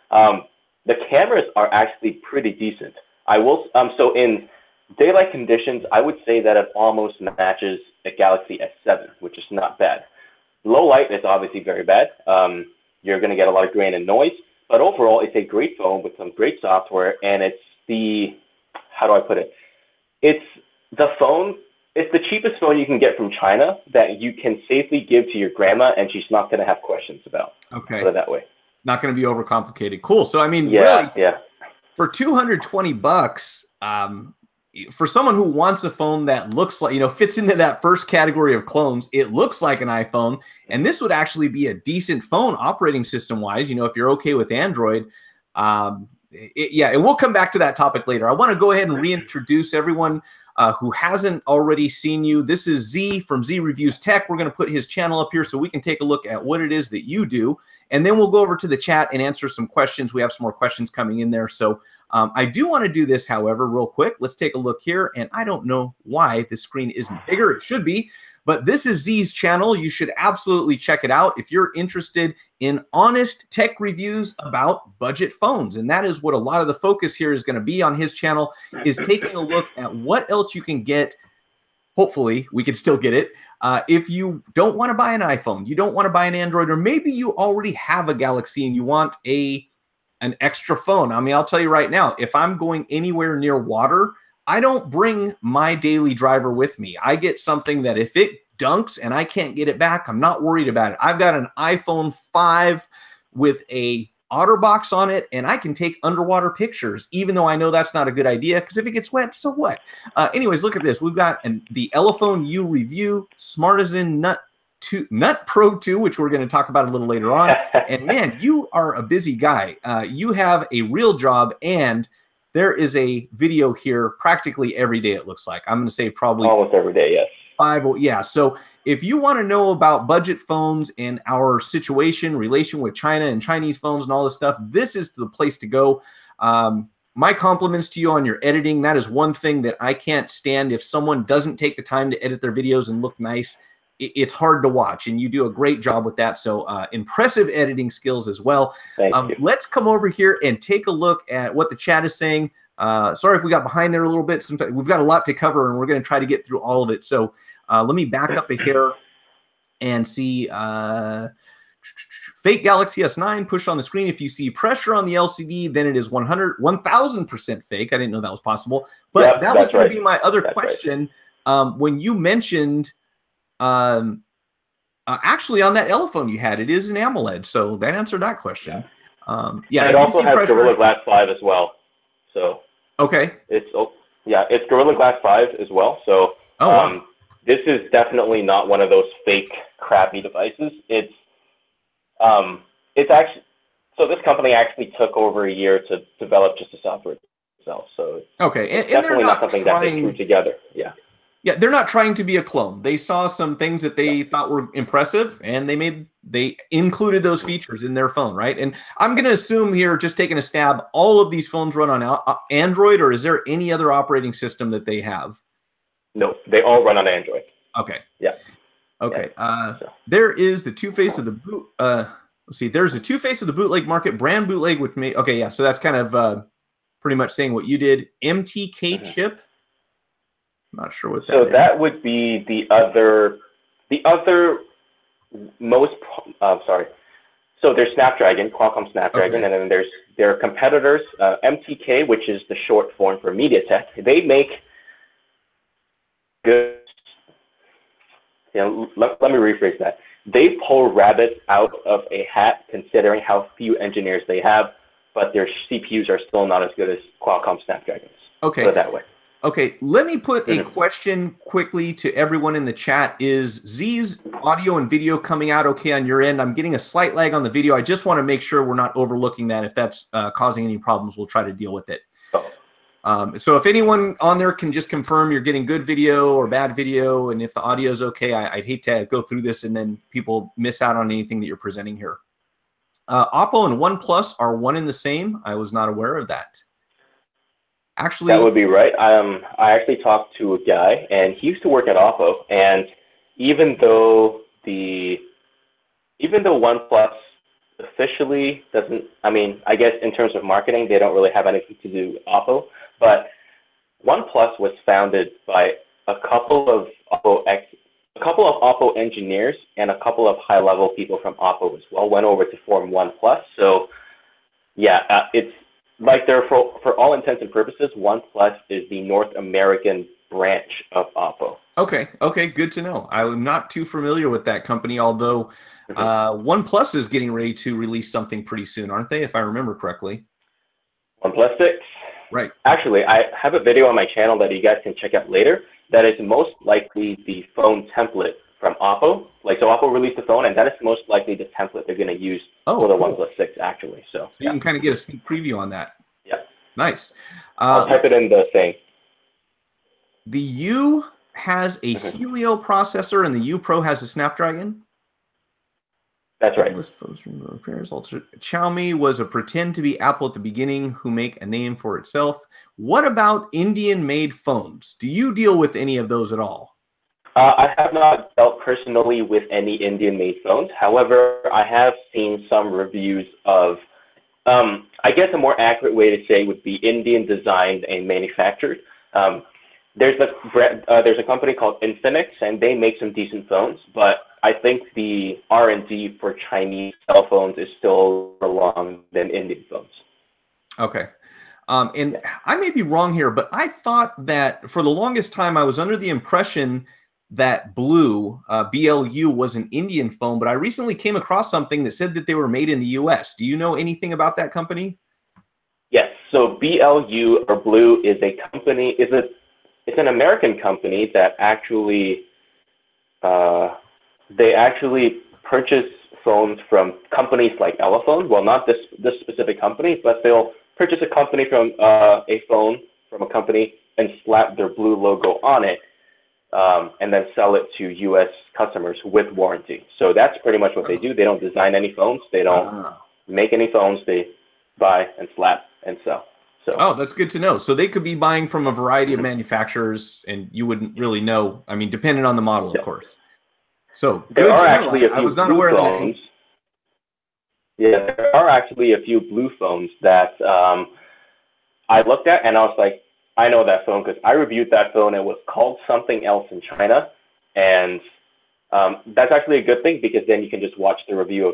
The cameras are actually pretty decent. I will, so in daylight conditions, I would say that it almost matches a Galaxy S7, which is not bad. Low light is obviously very bad. You're going to get a lot of grain and noise, but overall, it's a great phone with some great software, and it's the, how do I put it? It's the cheapest phone you can get from China that you can safely give to your grandma, and she's not going to have questions about. Okay. Put it that way. Not going to be overcomplicated. Cool. So, I mean, yeah, really, for $220, for someone who wants a phone that looks like, fits into that first category of clones, it looks like an iPhone, and this would actually be a decent phone operating system wise, if you're okay with Android. Yeah, and we'll come back to that topic later. I want to go ahead and reintroduce everyone who hasn't already seen you. This is Z from Z Reviews Tech. We're going to put his channel up here so we can take a look at what it is that you do, and then we'll go over to the chat and answer some questions. We have some more questions coming in there, so I do want to do this, however, real quick. Let's take a look here, and I don't know why the screen isn't bigger. It should be, but this is Z's channel. You should absolutely check it out if you're interested in honest tech reviews about budget phones, and that is what a lot of the focus here is going to be on his channel, is taking a look at what else you can get. Hopefully, we can still get it. If you don't want to buy an iPhone, you don't want to buy an Android, or maybe you already have a Galaxy and you want an extra phone. I mean, I'll tell you right now, if I'm going anywhere near water, I don't bring my daily driver with me. I get something that if it dunks and I can't get it back, I'm not worried about it. I've got an iPhone 5 with a OtterBox on it, and I can take underwater pictures, even though I know that's not a good idea, because if it gets wet, so what? Anyways, look at this. We've got the Elephone U Review Smartisan Nut Pro 2, which we're going to talk about a little later on. And man, you are a busy guy. You have a real job, and there is a video here practically every day, it looks like. I'm going to say probably almost every day, yes. 5. Yeah. So if you want to know about budget phones and our relation with China and Chinese phones and all this stuff, this is the place to go. My compliments to you on your editing. That is one thing that I can't stand. If someone doesn't take the time to edit their videos and look nice, it's hard to watch, and you do a great job with that. So impressive editing skills as well. Thank you. Let's come over here and take a look at what the chat is saying. Sorry if we got behind there a little bit. Sometimes we've got a lot to cover, and we're going to try to get through all of it. So let me back up a hair and see. Fake Galaxy S9 push on the screen. If you see pressure on the LCD, then it is 1000% fake. I didn't know that was possible. But yep, that was going to right. be my other that's question. Right. When you mentioned, actually on that Elephone you had, it is an AMOLED. So that answered that question. Yeah. And it also has Gorilla Glass 5 as well. So okay. It's Gorilla Glass 5 as well. So wow. This is definitely not one of those fake crappy devices. It's actually, so this company actually took over a year to develop just the software itself. So okay, it's definitely not something that they threw together. Yeah. Yeah, they're not trying to be a clone. They saw some things that they thought were impressive, and they included those features in their phone, right? And I'm going to assume here, just taking a stab, all of these phones run on Android, or is there any other operating system that they have? No, they all run on Android. Okay. Yeah. Okay. There is the two-face of the boot. Let's see. There's a two-face of the bootleg market, brand bootleg, which may. Okay, yeah. So that's kind of pretty much saying what you did. MTK chip. I'm not sure what that is. So that would be the other most. Sorry. So there's Snapdragon, Qualcomm Snapdragon, and then there's their competitors, MTK, which is the short form for MediaTek. They make good. Let me rephrase that. They pull rabbits out of a hat, considering how few engineers they have, but their CPUs are still not as good as Qualcomm Snapdragons. Okay. Put it that way. Okay, let me put a question quickly to everyone in the chat. Is Z's audio and video coming out okay on your end? I'm getting a slight lag on the video. I just want to make sure we're not overlooking that. If that's causing any problems, we'll try to deal with it. So if anyone on there can just confirm you're getting good video or bad video, and if the audio is okay, I'd hate to go through this and then people miss out on anything that you're presenting here. Oppo and OnePlus are one and the same. I was not aware of that. Actually, That would be right. I actually talked to a guy, and he used to work at Oppo. And even though OnePlus officially doesn't, I mean, I guess in terms of marketing, they don't really have anything to do with Oppo. But OnePlus was founded by a couple of Oppo engineers and a couple of high-level people from Oppo as well went over to form OnePlus. So yeah, it's like they're for all intents and purposes, OnePlus is the North American branch of Oppo. Okay, okay, good to know. I'm not too familiar with that company, although OnePlus is getting ready to release something pretty soon, aren't they? If I remember correctly. OnePlus 6. Right. Actually, I have a video on my channel that you guys can check out later. That is most likely the phone template from Oppo. Like, so Oppo released the phone, and that is most likely the template they're going to use for the OnePlus 6, actually. So you can kind of get a sneak preview on that. Yeah. Nice. I'll type it in the thing. The U has a Helio processor, and the U Pro has a Snapdragon. That's right. Xiaomi was a pretend to be Apple at the beginning who make a name for itself. What about Indian-made phones? Do you deal with any of those at all? I have not dealt personally with any Indian-made phones. However, I have seen some reviews of, I guess a more accurate way to say would be Indian-designed and manufactured. There's a company called Infinix, and they make some decent phones, but I think the R&D for Chinese cell phones is still along than Indian phones. Okay. And I may be wrong here, but I thought that for the longest time I was under the impression that Blue, BLU, was an Indian phone, but I recently came across something that said that they were made in the US. Do you know anything about that company? Yes. So BLU, or Blue, is a company, it's an American company that actually, they actually purchase phones from companies like Elephone. Well, not this specific company, but they'll purchase a company from a phone from a company and slap their Blue logo on it, and then sell it to U.S. customers with warranty. So that's pretty much what they do. They don't design any phones. They don't make any phones. They buy and slap and sell. So. Oh, that's good to know. So they could be buying from a variety of manufacturers, and you wouldn't really know. I mean, depending on the model, of course. So there are actually a few I was not aware of that. Yeah, there are actually a few Blue phones that I looked at, and I was like, I know that phone because I reviewed that phone. It was called something else in China, and that's actually a good thing because then you can just watch the review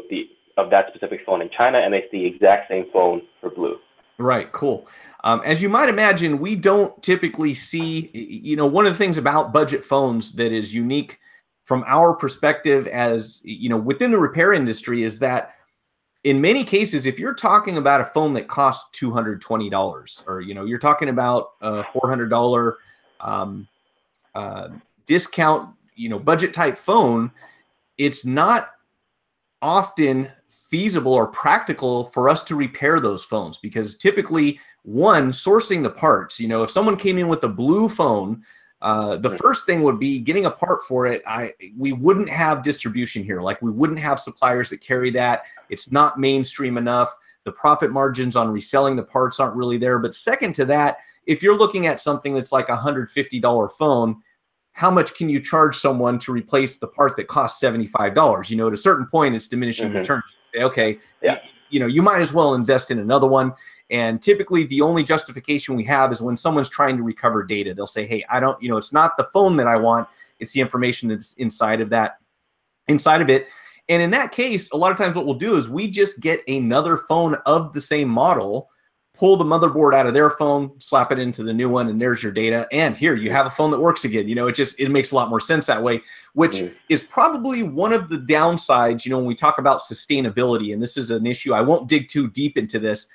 of that specific phone in China, and it's the exact same phone for Blue. Right, cool. As you might imagine, we don't typically see, you know, one of the things about budget phones that is unique from our perspective as, you know, within the repair industry is that in many cases, if you're talking about a phone that costs $220 or, you know, you're talking about a $400 discount, you know, budget type phone, it's not often feasible or practical for us to repair those phones because typically, one, sourcing the parts, you know, if someone came in with a Blue phone, the first thing would be getting a part for it. We wouldn't have distribution here. Like we wouldn't have suppliers that carry that. It's not mainstream enough. The profit margins on reselling the parts aren't really there. But second to that, if you're looking at something that's like a $150 phone, how much can you charge someone to replace the part that costs $75? You know, at a certain point, it's diminishing returns. Okay, you know, you might as well invest in another one. And typically the only justification we have is when someone's trying to recover data. They'll say, hey, I don't, you know, it's not the phone that I want. It's the information that's inside of it. And in that case, a lot of times what we'll do is we just get another phone of the same model, pull the motherboard out of their phone, slap it into the new one, and there's your data. And here you have a phone that works again. You know, it makes a lot more sense that way, which is probably one of the downsides, you know, when we talk about sustainability, and this is an issue, I won't dig too deep into this,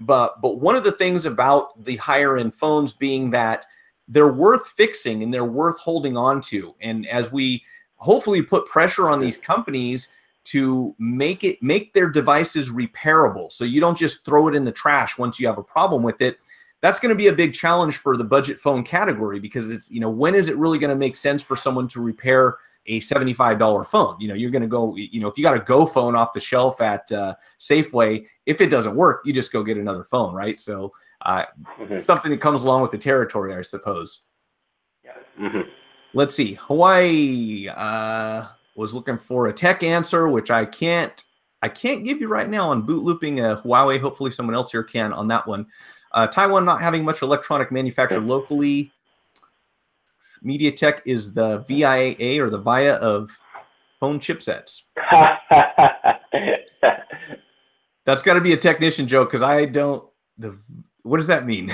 but one of the things about the higher end phones being that they're worth fixing and they're worth holding on to. And as we hopefully put pressure on these companies to make their devices repairable, so you don't just throw it in the trash once you have a problem with it, that's going to be a big challenge for the budget phone category because it's, you know, when is it really going to make sense for someone to repair a $75 phone? You know, you're going to go, you know, if you got a Go phone off the shelf at Safeway, if it doesn't work, you just go get another phone, right? So Something that comes along with the territory, I suppose. Yeah. Let's see. Hawaii was looking for a tech answer, which I can't give you right now on boot looping Huawei. Hopefully someone else here can on that one. Taiwan not having much electronic manufactured locally. MediaTek is the VIA or the VIA of phone chipsets. That's got to be a technician joke because I don't. What does that mean?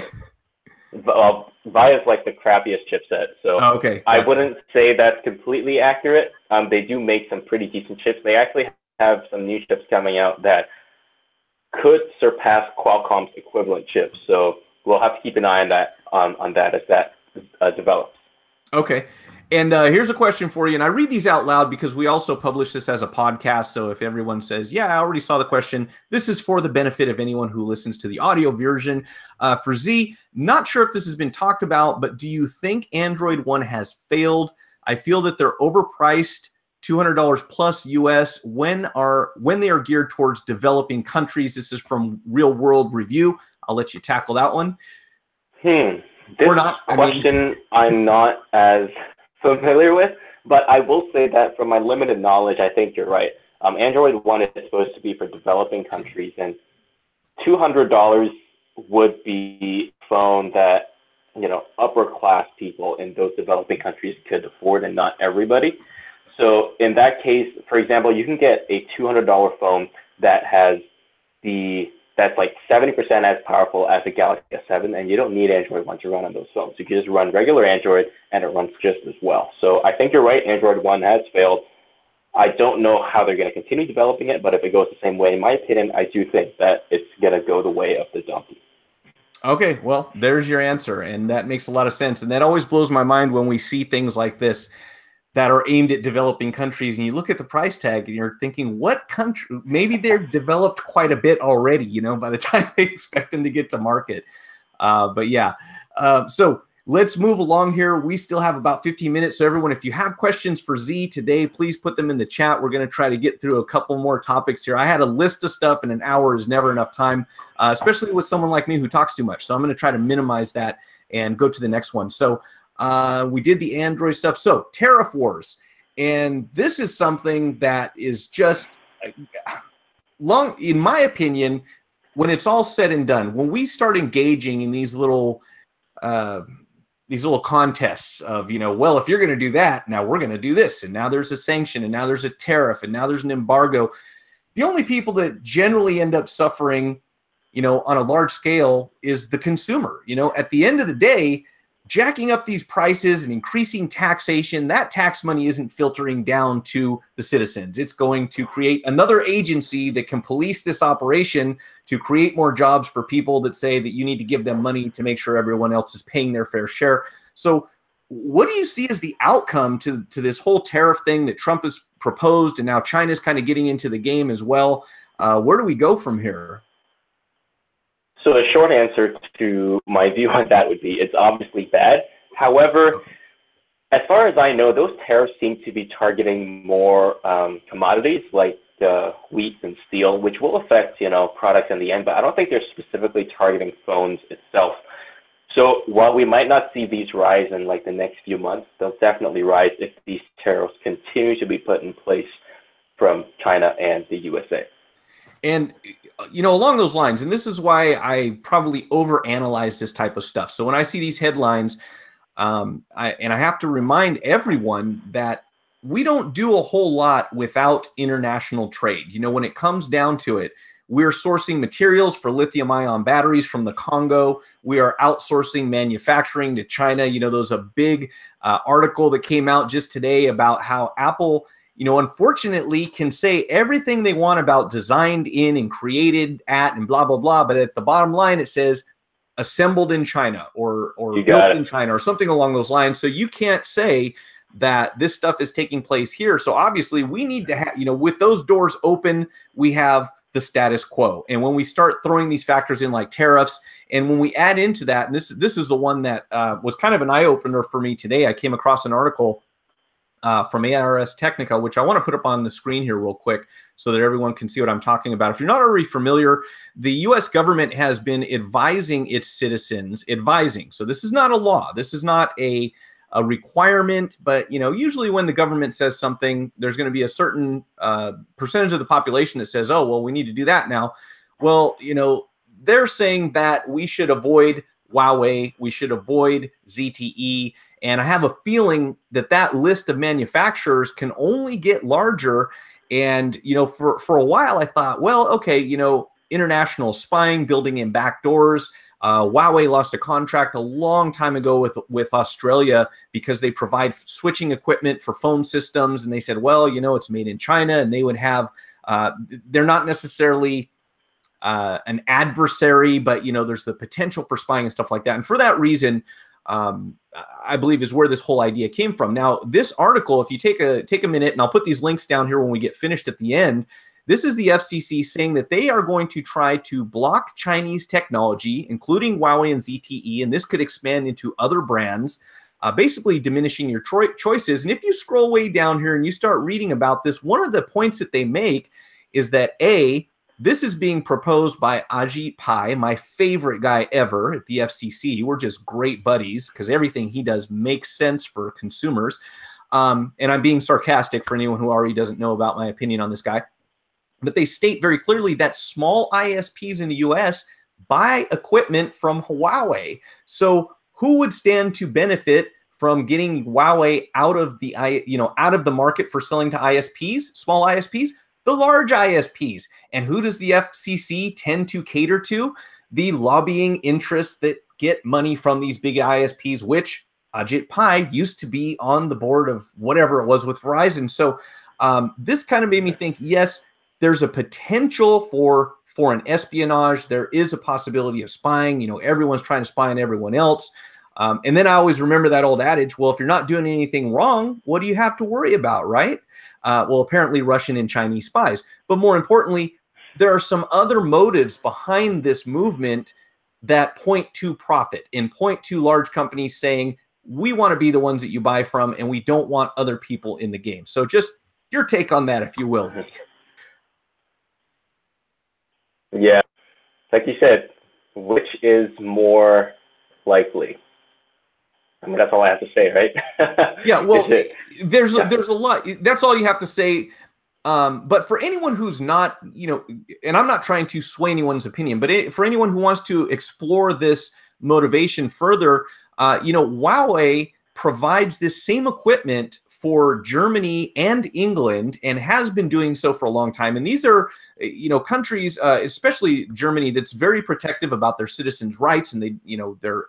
Well, VIA is like the crappiest chipset, so okay. I wouldn't say that's completely accurate. They do make some pretty decent chips. They actually have some new chips coming out that could surpass Qualcomm's equivalent chips. So we'll have to keep an eye on that as that develops. Okay. And here's a question for you. And I read these out loud because we also publish this as a podcast. So if everyone says, yeah, I already saw the question, this is for the benefit of anyone who listens to the audio version. For Z, not sure if this has been talked about, but do you think Android One has failed? I feel that they're overpriced, $200 plus US when they are geared towards developing countries. This is from Real World Review. I'll let you tackle that one. This question I'm not as familiar with, but I will say that from my limited knowledge, I think you're right. Android One is supposed to be for developing countries, and $200 would be a phone that upper class people in those developing countries could afford, and not everybody. So in that case, for example, you can get a $200 phone that's like 70% as powerful as a Galaxy S7, and you don't need Android One to run on those phones. You can just run regular Android, and it runs just as well. So I think you're right. Android One has failed. I don't know how they're going to continue developing it, but if it goes the same way, in my opinion, I do think that it's going to go the way of the donkey. Okay, well, there's your answer, and that makes a lot of sense. And that always blows my mind when we see things like this that are aimed at developing countries, and you look at the price tag and you're thinking, what country? Maybe they've developed quite a bit already, by the time they expect them to get to market. But yeah, so let's move along here. We still have about 15 minutes. So everyone, if you have questions for Z today, please put them in the chat. We're going to try to get through a couple more topics here. I had a list of stuff, and an hour is never enough time, especially with someone like me who talks too much. So I'm going to try to minimize that and go to the next one. So we did the Android stuff. So Tariff Wars. And this is something that is just long, in my opinion, when it's all said and done, when we start engaging in these little contests of, well, if you're going to do that, now we're going to do this. And now there's a sanction, and now there's a tariff, and now there's an embargo. The only people that generally end up suffering, on a large scale is the consumer. At the end of the day, jacking up these prices and increasing taxation, that tax money isn't filtering down to the citizens. It's going to create another agency that can police this operation to create more jobs for people that say that you need to give them money to make sure everyone else is paying their fair share. So what do you see as the outcome to this whole tariff thing that Trump has proposed, and now China's kind of getting into the game as well? Where do we go from here? So the short answer to my view on that would be it's obviously bad. However, as far as I know, those tariffs seem to be targeting more commodities like wheat and steel, which will affect, products in the end, but I don't think they're specifically targeting phones itself. So while we might not see these rise in like the next few months, they'll definitely rise if these tariffs continue to be put in place from China and the USA. And, along those lines, and this is why I probably overanalyze this type of stuff. So when I see these headlines, I have to remind everyone that we don't do a whole lot without international trade. When it comes down to it, we're sourcing materials for lithium-ion batteries from the Congo. We are outsourcing manufacturing to China. There's a big article that came out just today about how Apple, unfortunately, can say everything they want about designed in and created at and blah, blah, blah. But at the bottom line, it says assembled in China or built in China or something along those lines. So you can't say that this stuff is taking place here. So obviously we need to have, with those doors open, we have the status quo. And when we start throwing these factors in like tariffs, and when we add into that, and this is the one that was kind of an eye-opener for me today. I came across an article from ARS Technica, which I want to put up on the screen here real quick so that everyone can see what I'm talking about. If you're not already familiar, the U.S. government has been advising its citizens, so this is not a law. This is not a requirement, but usually when the government says something, there's going to be a certain percentage of the population that says, oh, well, we need to do that now. Well, they're saying that we should avoid Huawei, we should avoid ZTE, and I have a feeling that that list of manufacturers can only get larger. And, for a while I thought, well, okay, international spying, building in backdoors. Huawei lost a contract a long time ago with Australia because they provide switching equipment for phone systems. And they said, well, it's made in China, and they would have, they're not necessarily an adversary, but, there's the potential for spying and stuff like that. And for that reason, I believe is where this whole idea came from. Now, this article, if you take a minute, and I'll put these links down here when we get finished at the end, this is the FCC saying that they are going to try to block Chinese technology, including Huawei and ZTE, and this could expand into other brands, basically diminishing your choices. And if you scroll way down here and you start reading about this, one of the points that they make is that this is being proposed by Ajit Pai, my favorite guy ever at the FCC. We're just great buddies because everything he does makes sense for consumers. And I'm being sarcastic for anyone who already doesn't know about my opinion on this guy. But they state very clearly that small ISPs in the US buy equipment from Huawei. So who would stand to benefit from getting Huawei out of the market for selling to ISPs, small ISPs? The large ISPs. And who does the FCC tend to cater to? The lobbying interests that get money from these big ISPs, which Ajit Pai used to be on the board of whatever it was with Verizon. So this kind of made me think, yes, there's a potential for an espionage. There is a possibility of spying. Everyone's trying to spy on everyone else. And then I always remember that old adage, well, if you're not doing anything wrong, what do you have to worry about, right? Well, apparently Russian and Chinese spies. But more importantly, there are some other motives behind this movement that point to profit and point to large companies saying, we want to be the ones that you buy from, and we don't want other people in the game. So just your take on that, if you will. Yeah, like you said, which is more likely? I mean, that's all I have to say, right? Yeah, well, there's a lot. That's all you have to say. But for anyone who's not, and I'm not trying to sway anyone's opinion, but for anyone who wants to explore this motivation further, Huawei provides this same equipment for Germany and England and has been doing so for a long time. And these are, countries, especially Germany, that's very protective about their citizens' rights, and they're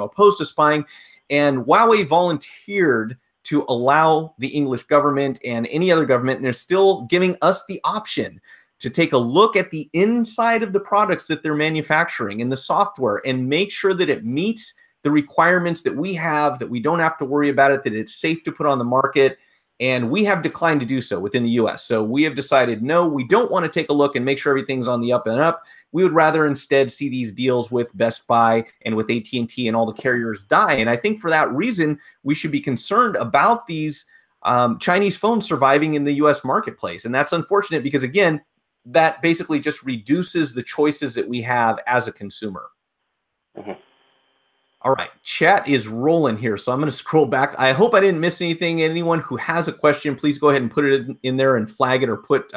opposed to spying. And Huawei volunteered to allow the English government and any other government, and they're still giving us the option to take a look at the inside of the products that they're manufacturing and the software and make sure that it meets the requirements that we have, that we don't have to worry about it, that it's safe to put on the market. And we have declined to do so within the US. So we have decided, no, we don't want to take a look and make sure everything's on the up and up. We would rather instead see these deals with Best Buy and with AT&T and all the carriers die. And I think for that reason, we should be concerned about these Chinese phones surviving in the US marketplace. And that's unfortunate because, again, that basically just reduces the choices that we have as a consumer. Mm-hmm. All right, chat is rolling here, so I'm going to scroll back. I hope I didn't miss anything. Anyone who has a question, please go ahead and put it in there and flag it, or put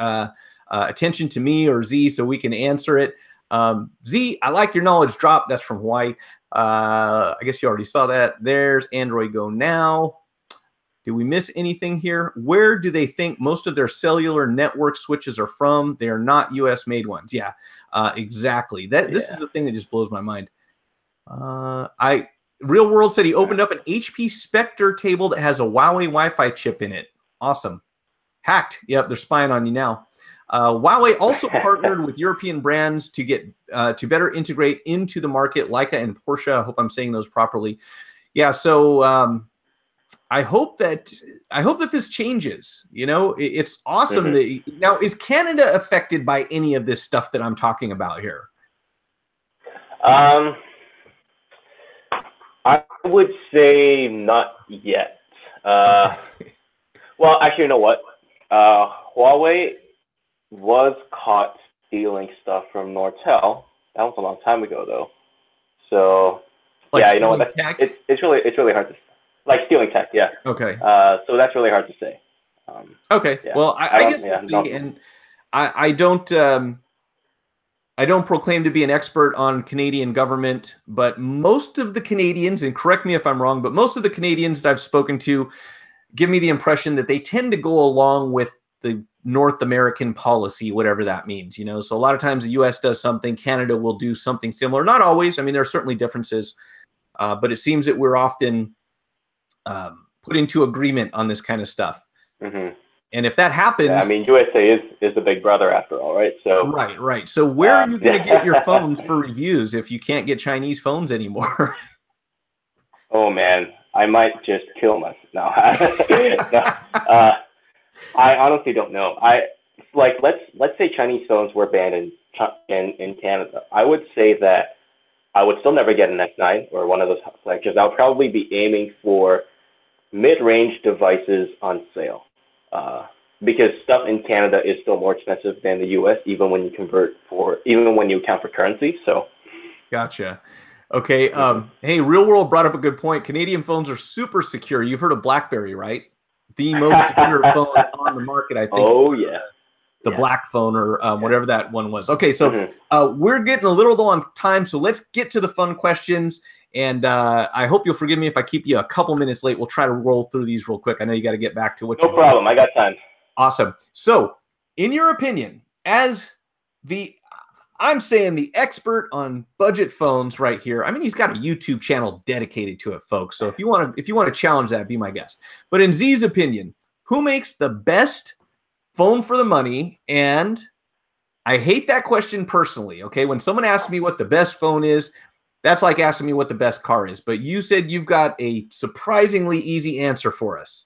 attention to me or Z so we can answer it. Z, I like your knowledge drop. That's from Hawaii. I guess you already saw that. There's Android Go Now. Did we miss anything here? Where do they think most of their cellular network switches are from? They are not US-made ones. Yeah, exactly. This is the thing that just blows my mind. Real World said he opened up an HP Spectre table that has a Huawei Wi-Fi chip in it. Awesome. Hacked. Yep, they're spying on you now. Huawei also partnered with European brands to get to better integrate into the market, Leica and Porsche. I hope I'm saying those properly. Yeah, so I hope that this changes. It's awesome. Mm-hmm. Now, is Canada affected by any of this stuff that I'm talking about here? I would say not yet. Well, actually, you know what? Huawei was caught stealing stuff from Nortel. That was a long time ago, though. So Like yeah, you know what? stealing tech? It's really hard to like stealing tech. Yeah. Okay. So that's really hard to say. Okay. Yeah. Well, I guess yeah, we'll see. And I don't proclaim to be an expert on Canadian government, but most of the Canadians, and correct me if I'm wrong, but most of the Canadians that I've spoken to give me the impression that they tend to go along with the North American policy, whatever that means, you know. So a lot of times the US does something, Canada will do something similar. Not always. I mean, there are certainly differences, but it seems that we're often put into agreement on this kind of stuff. Mm-hmm. And if that happens, yeah, I mean, USA is the big brother after all, right? So right. So where are you going to get your phones for reviews if you can't get Chinese phones anymore? Oh man, I might just kill myself. No, I honestly don't know. Let's say Chinese phones were banned in Canada. I would say that I would still never get an S9 or one of those flagships. I would probably be aiming for mid-range devices on sale. Because stuff in Canada is still more expensive than the US, even when you account for currency. So, gotcha. Okay. Hey, Real World brought up a good point. Canadian phones are super secure. You've heard of BlackBerry, right? The most secure phone on the market, I think. Oh yeah. The Black phone or whatever that one was. Okay, so we're getting a little low on time, so let's get to the fun questions. And I hope you'll forgive me if I keep you a couple minutes late. We'll try to roll through these real quick. I know you got to get back to what. No problem. I got time. Awesome. So, in your opinion, as I'm saying the expert on budget phones right here. I mean, he's got a YouTube channel dedicated to it, folks. So if you want to challenge that, be my guest. But in Z's opinion, who makes the best phone for the money? And I hate that question personally. Okay, when someone asks me what the best phone is, that's like asking me what the best car is. But you said you've got a surprisingly easy answer for us.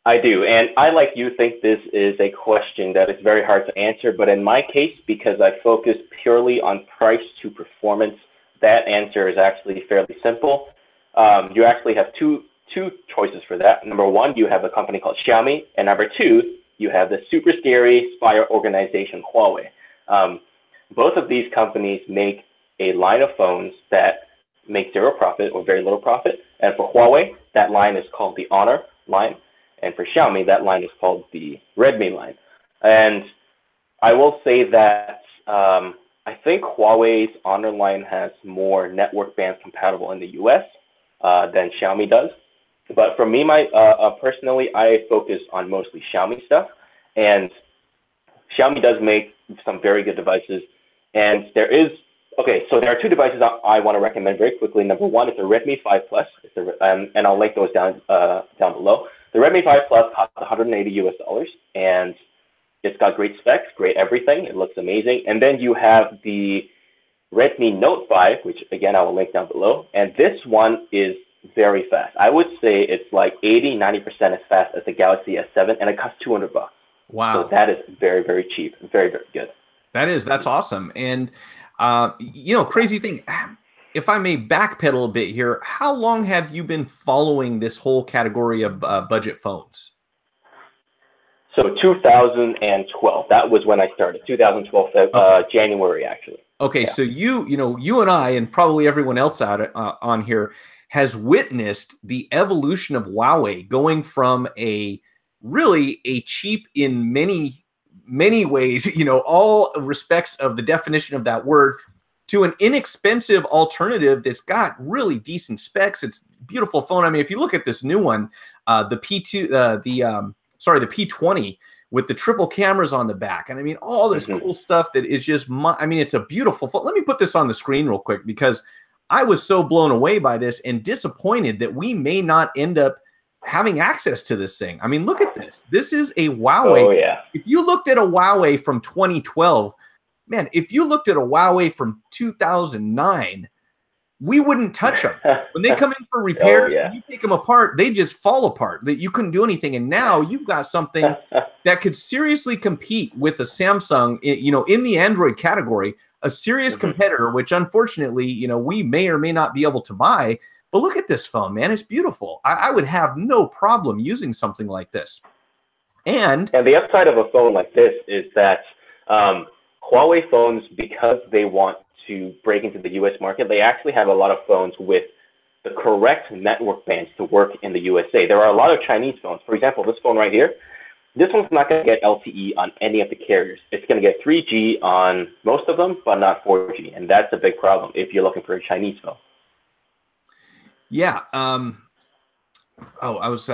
I do. And I, like you, think this is a question that is very hard to answer. But in my case, because I focus purely on price to performance, that answer is actually fairly simple. You actually have two choices for that. Number one, you have a company called Xiaomi. And number two, you have the super scary spy organization Huawei. Both of these companies make a line of phones that make zero profit or very little profit. And for Huawei, that line is called the Honor line. And for Xiaomi, that line is called the Redmi line. And I will say that I think Huawei's Honor line has more network bands compatible in the US than Xiaomi does. But for me, personally, I focus on mostly Xiaomi stuff. And Xiaomi does make some very good devices. And there are two devices I want to recommend very quickly. Number one is the Redmi 5 Plus, and I'll link those down below. The Redmi 5 Plus costs $180 and it's got great specs, great everything. It looks amazing. And then you have the Redmi Note 5, which again I will link down below. And this one is very fast. I would say it's like 80-90% as fast as the Galaxy S7, and it costs $200. Wow! So that is very, very cheap, very, very good. That's awesome. And crazy thing. If I may backpedal a bit here, how long have you been following this whole category of budget phones? So 2012, that was when I started. 2012, January, actually. Okay, yeah. So you and I, and probably everyone else on here, has witnessed the evolution of Huawei going from a cheap in many ways, all respects of the definition of that word, to an inexpensive alternative that's got really decent specs. It's a beautiful phone. I mean, if you look at this new one, the P20 with the triple cameras on the back, and I mean all this cool stuff that is just, it's a beautiful phone. Let me put this on the screen real quick because I was so blown away by this and disappointed that we may not end up having access to this thing. I mean, look at this. This is a Huawei. Oh yeah. If you looked at a Huawei from 2012. Man, if you looked at a Huawei from 2009, we wouldn't touch them. When they come in for repairs, you take them apart, they just fall apart. That you couldn't do anything. And now you've got something that could seriously compete with the Samsung, in the Android category, a serious competitor, which unfortunately, we may or may not be able to buy. But look at this phone, man. It's beautiful. I would have no problem using something like this. And the upside of a phone like this is that Huawei phones, because they want to break into the US market, they actually have a lot of phones with the correct network bands to work in the USA. There are a lot of Chinese phones. For example, this phone right here, this one's not going to get LTE on any of the carriers. It's going to get 3G on most of them, but not 4G. And that's a big problem if you're looking for a Chinese phone. Yeah. I was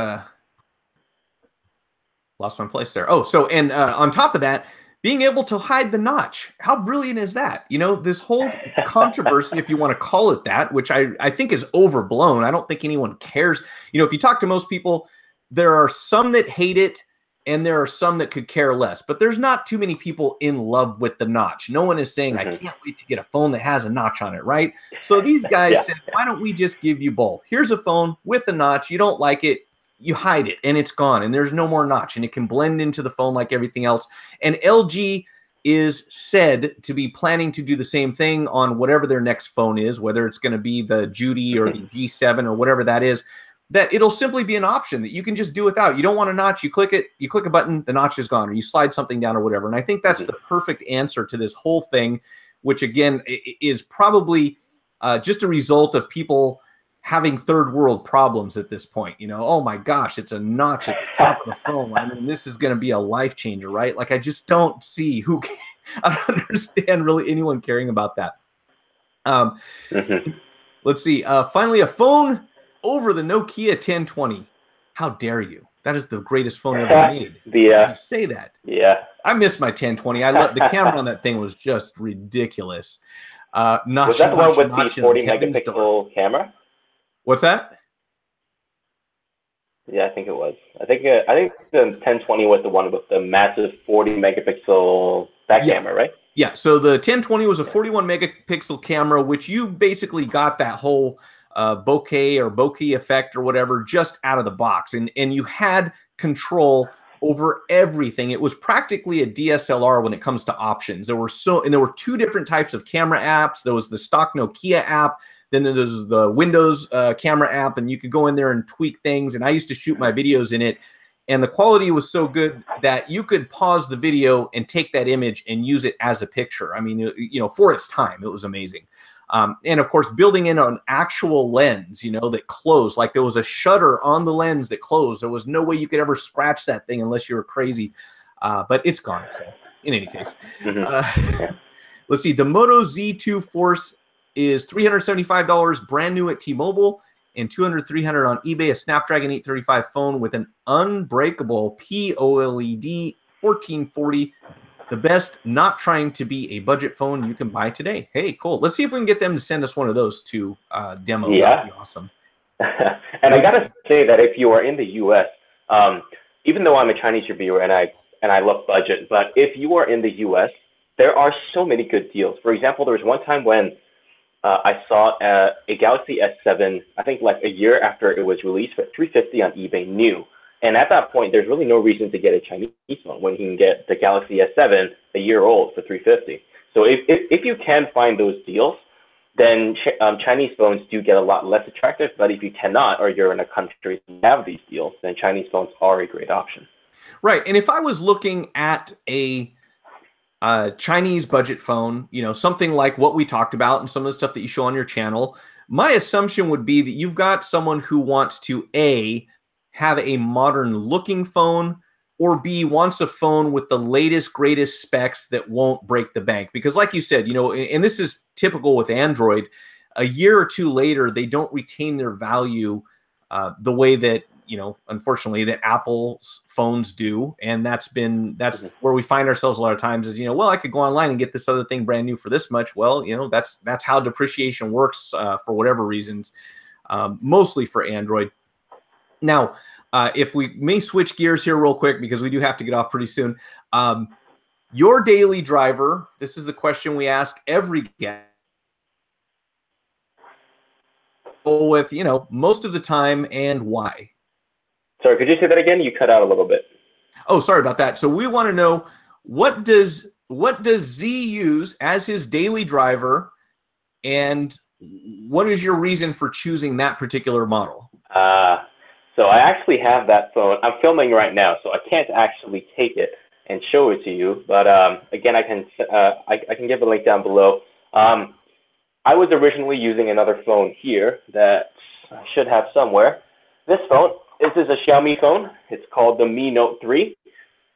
lost my place there. Oh, so, and on top of that, being able to hide the notch. How brilliant is that? You know, this whole controversy, if you want to call it that, which I think is overblown. I don't think anyone cares. You know, if you talk to most people, there are some that hate it and there are some that could care less. But there's not too many people in love with the notch. No one is saying, I can't wait to get a phone that has a notch on it, right? So these guys said, why don't we just give you both? Here's a phone with a notch. You don't like it, you hide it and it's gone and there's no more notch and it can blend into the phone like everything else. And LG is said to be planning to do the same thing on whatever their next phone is, whether it's going to be the Judy or the G7 or whatever that is, that it'll simply be an option that you can just do without. You don't want a notch, you click it, you click a button, the notch is gone, or you slide something down or whatever. And I think that's the perfect answer to this whole thing, which again is probably just a result of people having third world problems at this point. You know, oh my gosh, it's a notch at the top of the phone. I mean, this is going to be a life changer, right? Like, I just don't see who can, I don't understand really anyone caring about that. Let's see. Finally, a phone over the Nokia 1020. How dare you? That is the greatest phone ever made. You say that. Yeah. I miss my 1020. I love the camera on that thing was just ridiculous. Was that the one with the 40 megapixel camera? What's that? Yeah, I think it was. I think the 1020 was the one with the massive 40 megapixel back camera, right? Yeah. So the 1020 was a 41 megapixel camera, which you basically got that whole bokeh effect or whatever just out of the box, and you had control over everything. It was practically a DSLR when it comes to options. There were two different types of camera apps. There was the stock Nokia app. Then there's the Windows camera app, and you could go in there and tweak things. And I used to shoot my videos in it, and the quality was so good that you could pause the video and take that image and use it as a picture. I mean, you know, for its time, it was amazing. And of course, building in an actual lens, you know, that closed, like there was a shutter on the lens that closed. There was no way you could ever scratch that thing unless you were crazy. But it's gone. So in any case, let's see. The Moto Z-Force is $375 brand new at T-Mobile and $200-300 on eBay. A Snapdragon 835 phone with an unbreakable POLED 1440. The best, not trying to be a budget phone you can buy today. Hey, cool. Let's see if we can get them to send us one of those to demo. Yeah. That'd be awesome. And I gotta say that if you are in the U.S., even though I'm a Chinese reviewer and I love budget, but if you are in the U.S., there are so many good deals. For example, there was one time when I saw a Galaxy S7, I think like a year after it was released, for $350 on eBay new. And at that point, there's really no reason to get a Chinese phone when you can get the Galaxy S7 a year old for $350. So if you can find those deals, then Chinese phones do get a lot less attractive. But if you cannot, or you're in a country that have these deals, then Chinese phones are a great option. Right. And if I was looking at a Chinese budget phone, you know, something like what we talked about and some of the stuff that you show on your channel, my assumption would be that you've got someone who wants to have a modern looking phone, or B, wants a phone with the latest, greatest specs that won't break the bank. Because like you said, you know, and this is typical with Android, a year or two later, they don't retain their value the way that, you know, unfortunately, that Apple's phones do. And that's where we find ourselves a lot of times is, you know, well, I could go online and get this other thing brand new for this much. Well, you know, that's how depreciation works for whatever reasons, mostly for Android. Now, if we may switch gears here real quick, because we do have to get off pretty soon. Your daily driver, this is the question we ask every guest. With, you know, most of the time, and why? Sorry, could you say that again? You cut out a little bit. Oh, sorry about that. So we want to know, what does Z use as his daily driver, and what is your reason for choosing that particular model? So I actually have that phone. I'm filming right now, so I can't actually take it and show it to you. But again, I can give a link down below. I was originally using another phone here that I should have somewhere. This is a Xiaomi phone. It's called the Mi Note 3.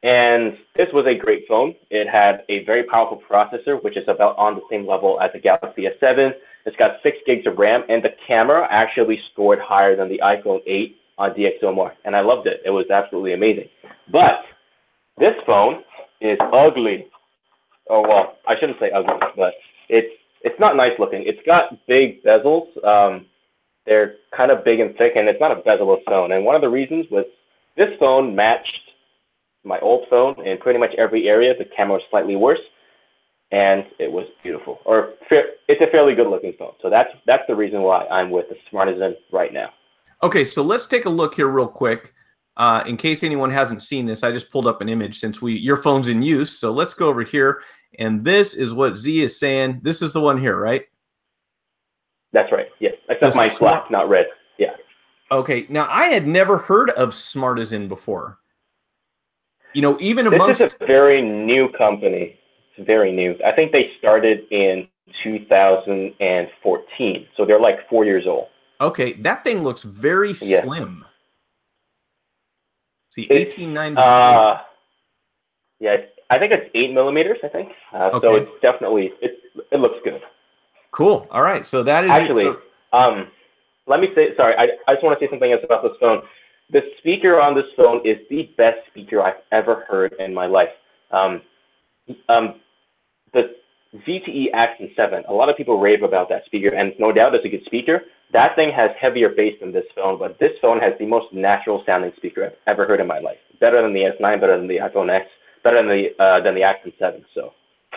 And this was a great phone. It had a very powerful processor, which is about on the same level as the Galaxy S7. It's got 6 gigs of RAM, and the camera actually scored higher than the iPhone 8 on DxOMark. And I loved it. It was absolutely amazing. But this phone is ugly. Oh, well, I shouldn't say ugly, but it's not nice looking. It's got big bezels. They're kind of big and thick, and it's not a bezel-less phone. And one of the reasons was this phone matched my old phone in pretty much every area. The camera was slightly worse, and it was beautiful. It's a fairly good-looking phone. So that's the reason why I'm with the Smartisan right now. Okay, so let's take a look here real quick. In case anyone hasn't seen this, I just pulled up an image since your phone's in use. So let's go over here, and this is what Z is saying. This is the one here, right? That's right. Yes, except mine's black, not red. Yeah. Okay. Now I had never heard of Smartisan before. You know, even amongst this is a very new company. It's very new. I think they started in 2014, so they're like 4 years old. Okay, that thing looks very slim. See, 18.9 display. Yeah, I think it's 8 millimeters. I think okay. So it's definitely it looks good. Cool. All right. So that is actually. Let me say. Sorry, I just want to say something else about this phone. The speaker on this phone is the best speaker I've ever heard in my life. The ZTE Axon 7. A lot of people rave about that speaker, and no doubt it's a good speaker. That thing has heavier bass than this phone, but this phone has the most natural sounding speaker I've ever heard in my life. Better than the S9, better than the iPhone X, better than the Axon 7. So.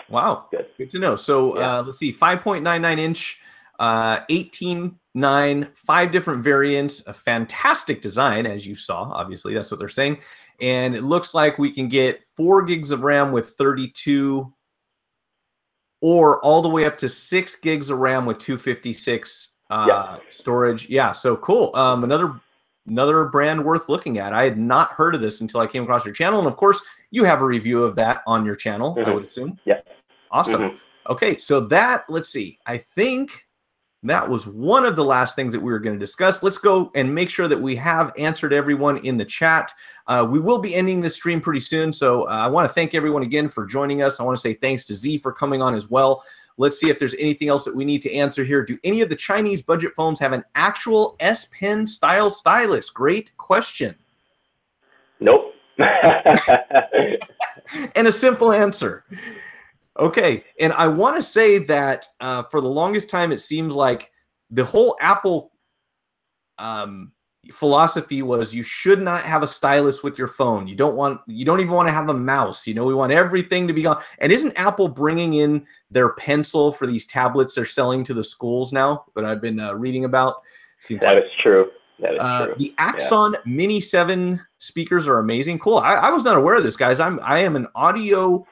Wow, good to know. So let's see, 5.99 inch, 18.9, 5 different variants, a fantastic design, as you saw. Obviously, that's what they're saying. And it looks like we can get 4 gigs of RAM with 32, or all the way up to 6 gigs of RAM with 256 storage. Yeah, so cool. Another brand worth looking at. I had not heard of this until I came across your channel, and of course, you have a review of that on your channel, I would assume. Yeah. Awesome. Okay, so let's see. I think that was one of the last things that we were going to discuss. Let's go and make sure that we have answered everyone in the chat. We will be ending this stream pretty soon, so I want to thank everyone again for joining us. I want to say thanks to Z for coming on as well. Let's see if there's anything else that we need to answer here. Do any of the Chinese budget phones have an actual S Pen style stylus? Great question. Nope. And a simple answer. Okay, and I want to say that for the longest time, it seems like the whole Apple philosophy was you should not have a stylus with your phone. You don't even want to have a mouse. You know, we want everything to be gone. And isn't Apple bringing in their pencil for these tablets they're selling to the schools now that I've been reading about? That is true. That is true. The Axon Mini 7 speakers are amazing. Cool. I was not aware of this, guys. I am an audio.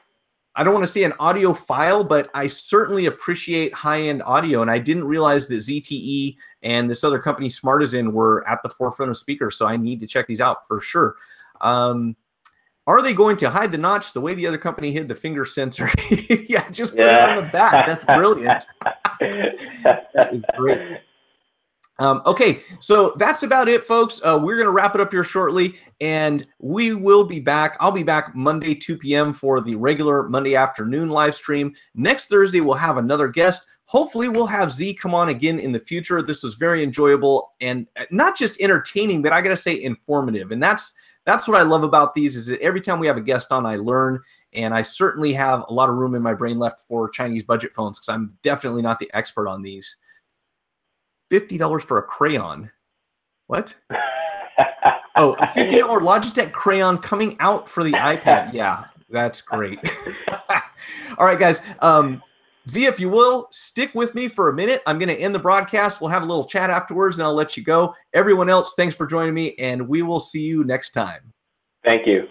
I don't want to say an audiophile, but I certainly appreciate high-end audio, and I didn't realize that ZTE and this other company, Smartisan, were at the forefront of speakers, so I need to check these out for sure. Are they going to hide the notch the way the other company hid the finger sensor? Yeah, just put it on the back. That's brilliant. That is great. Okay, so that's about it, folks. We're going to wrap it up here shortly, and we will be back. I'll be back Monday, 2 p.m. for the regular Monday afternoon live stream. Next Thursday, we'll have another guest. Hopefully, we'll have Z come on again in the future. This was very enjoyable and not just entertaining, but I got to say informative. And that's what I love about these is that every time we have a guest on, I learn, and I certainly have a lot of room in my brain left for Chinese budget phones because I'm definitely not the expert on these. $50 for a crayon. What? Oh, a $50 Logitech crayon coming out for the iPad. Yeah, that's great. All right, guys. Z, if you will, stick with me for a minute. I'm going to end the broadcast. We'll have a little chat afterwards, and I'll let you go. Everyone else, thanks for joining me, and we will see you next time. Thank you.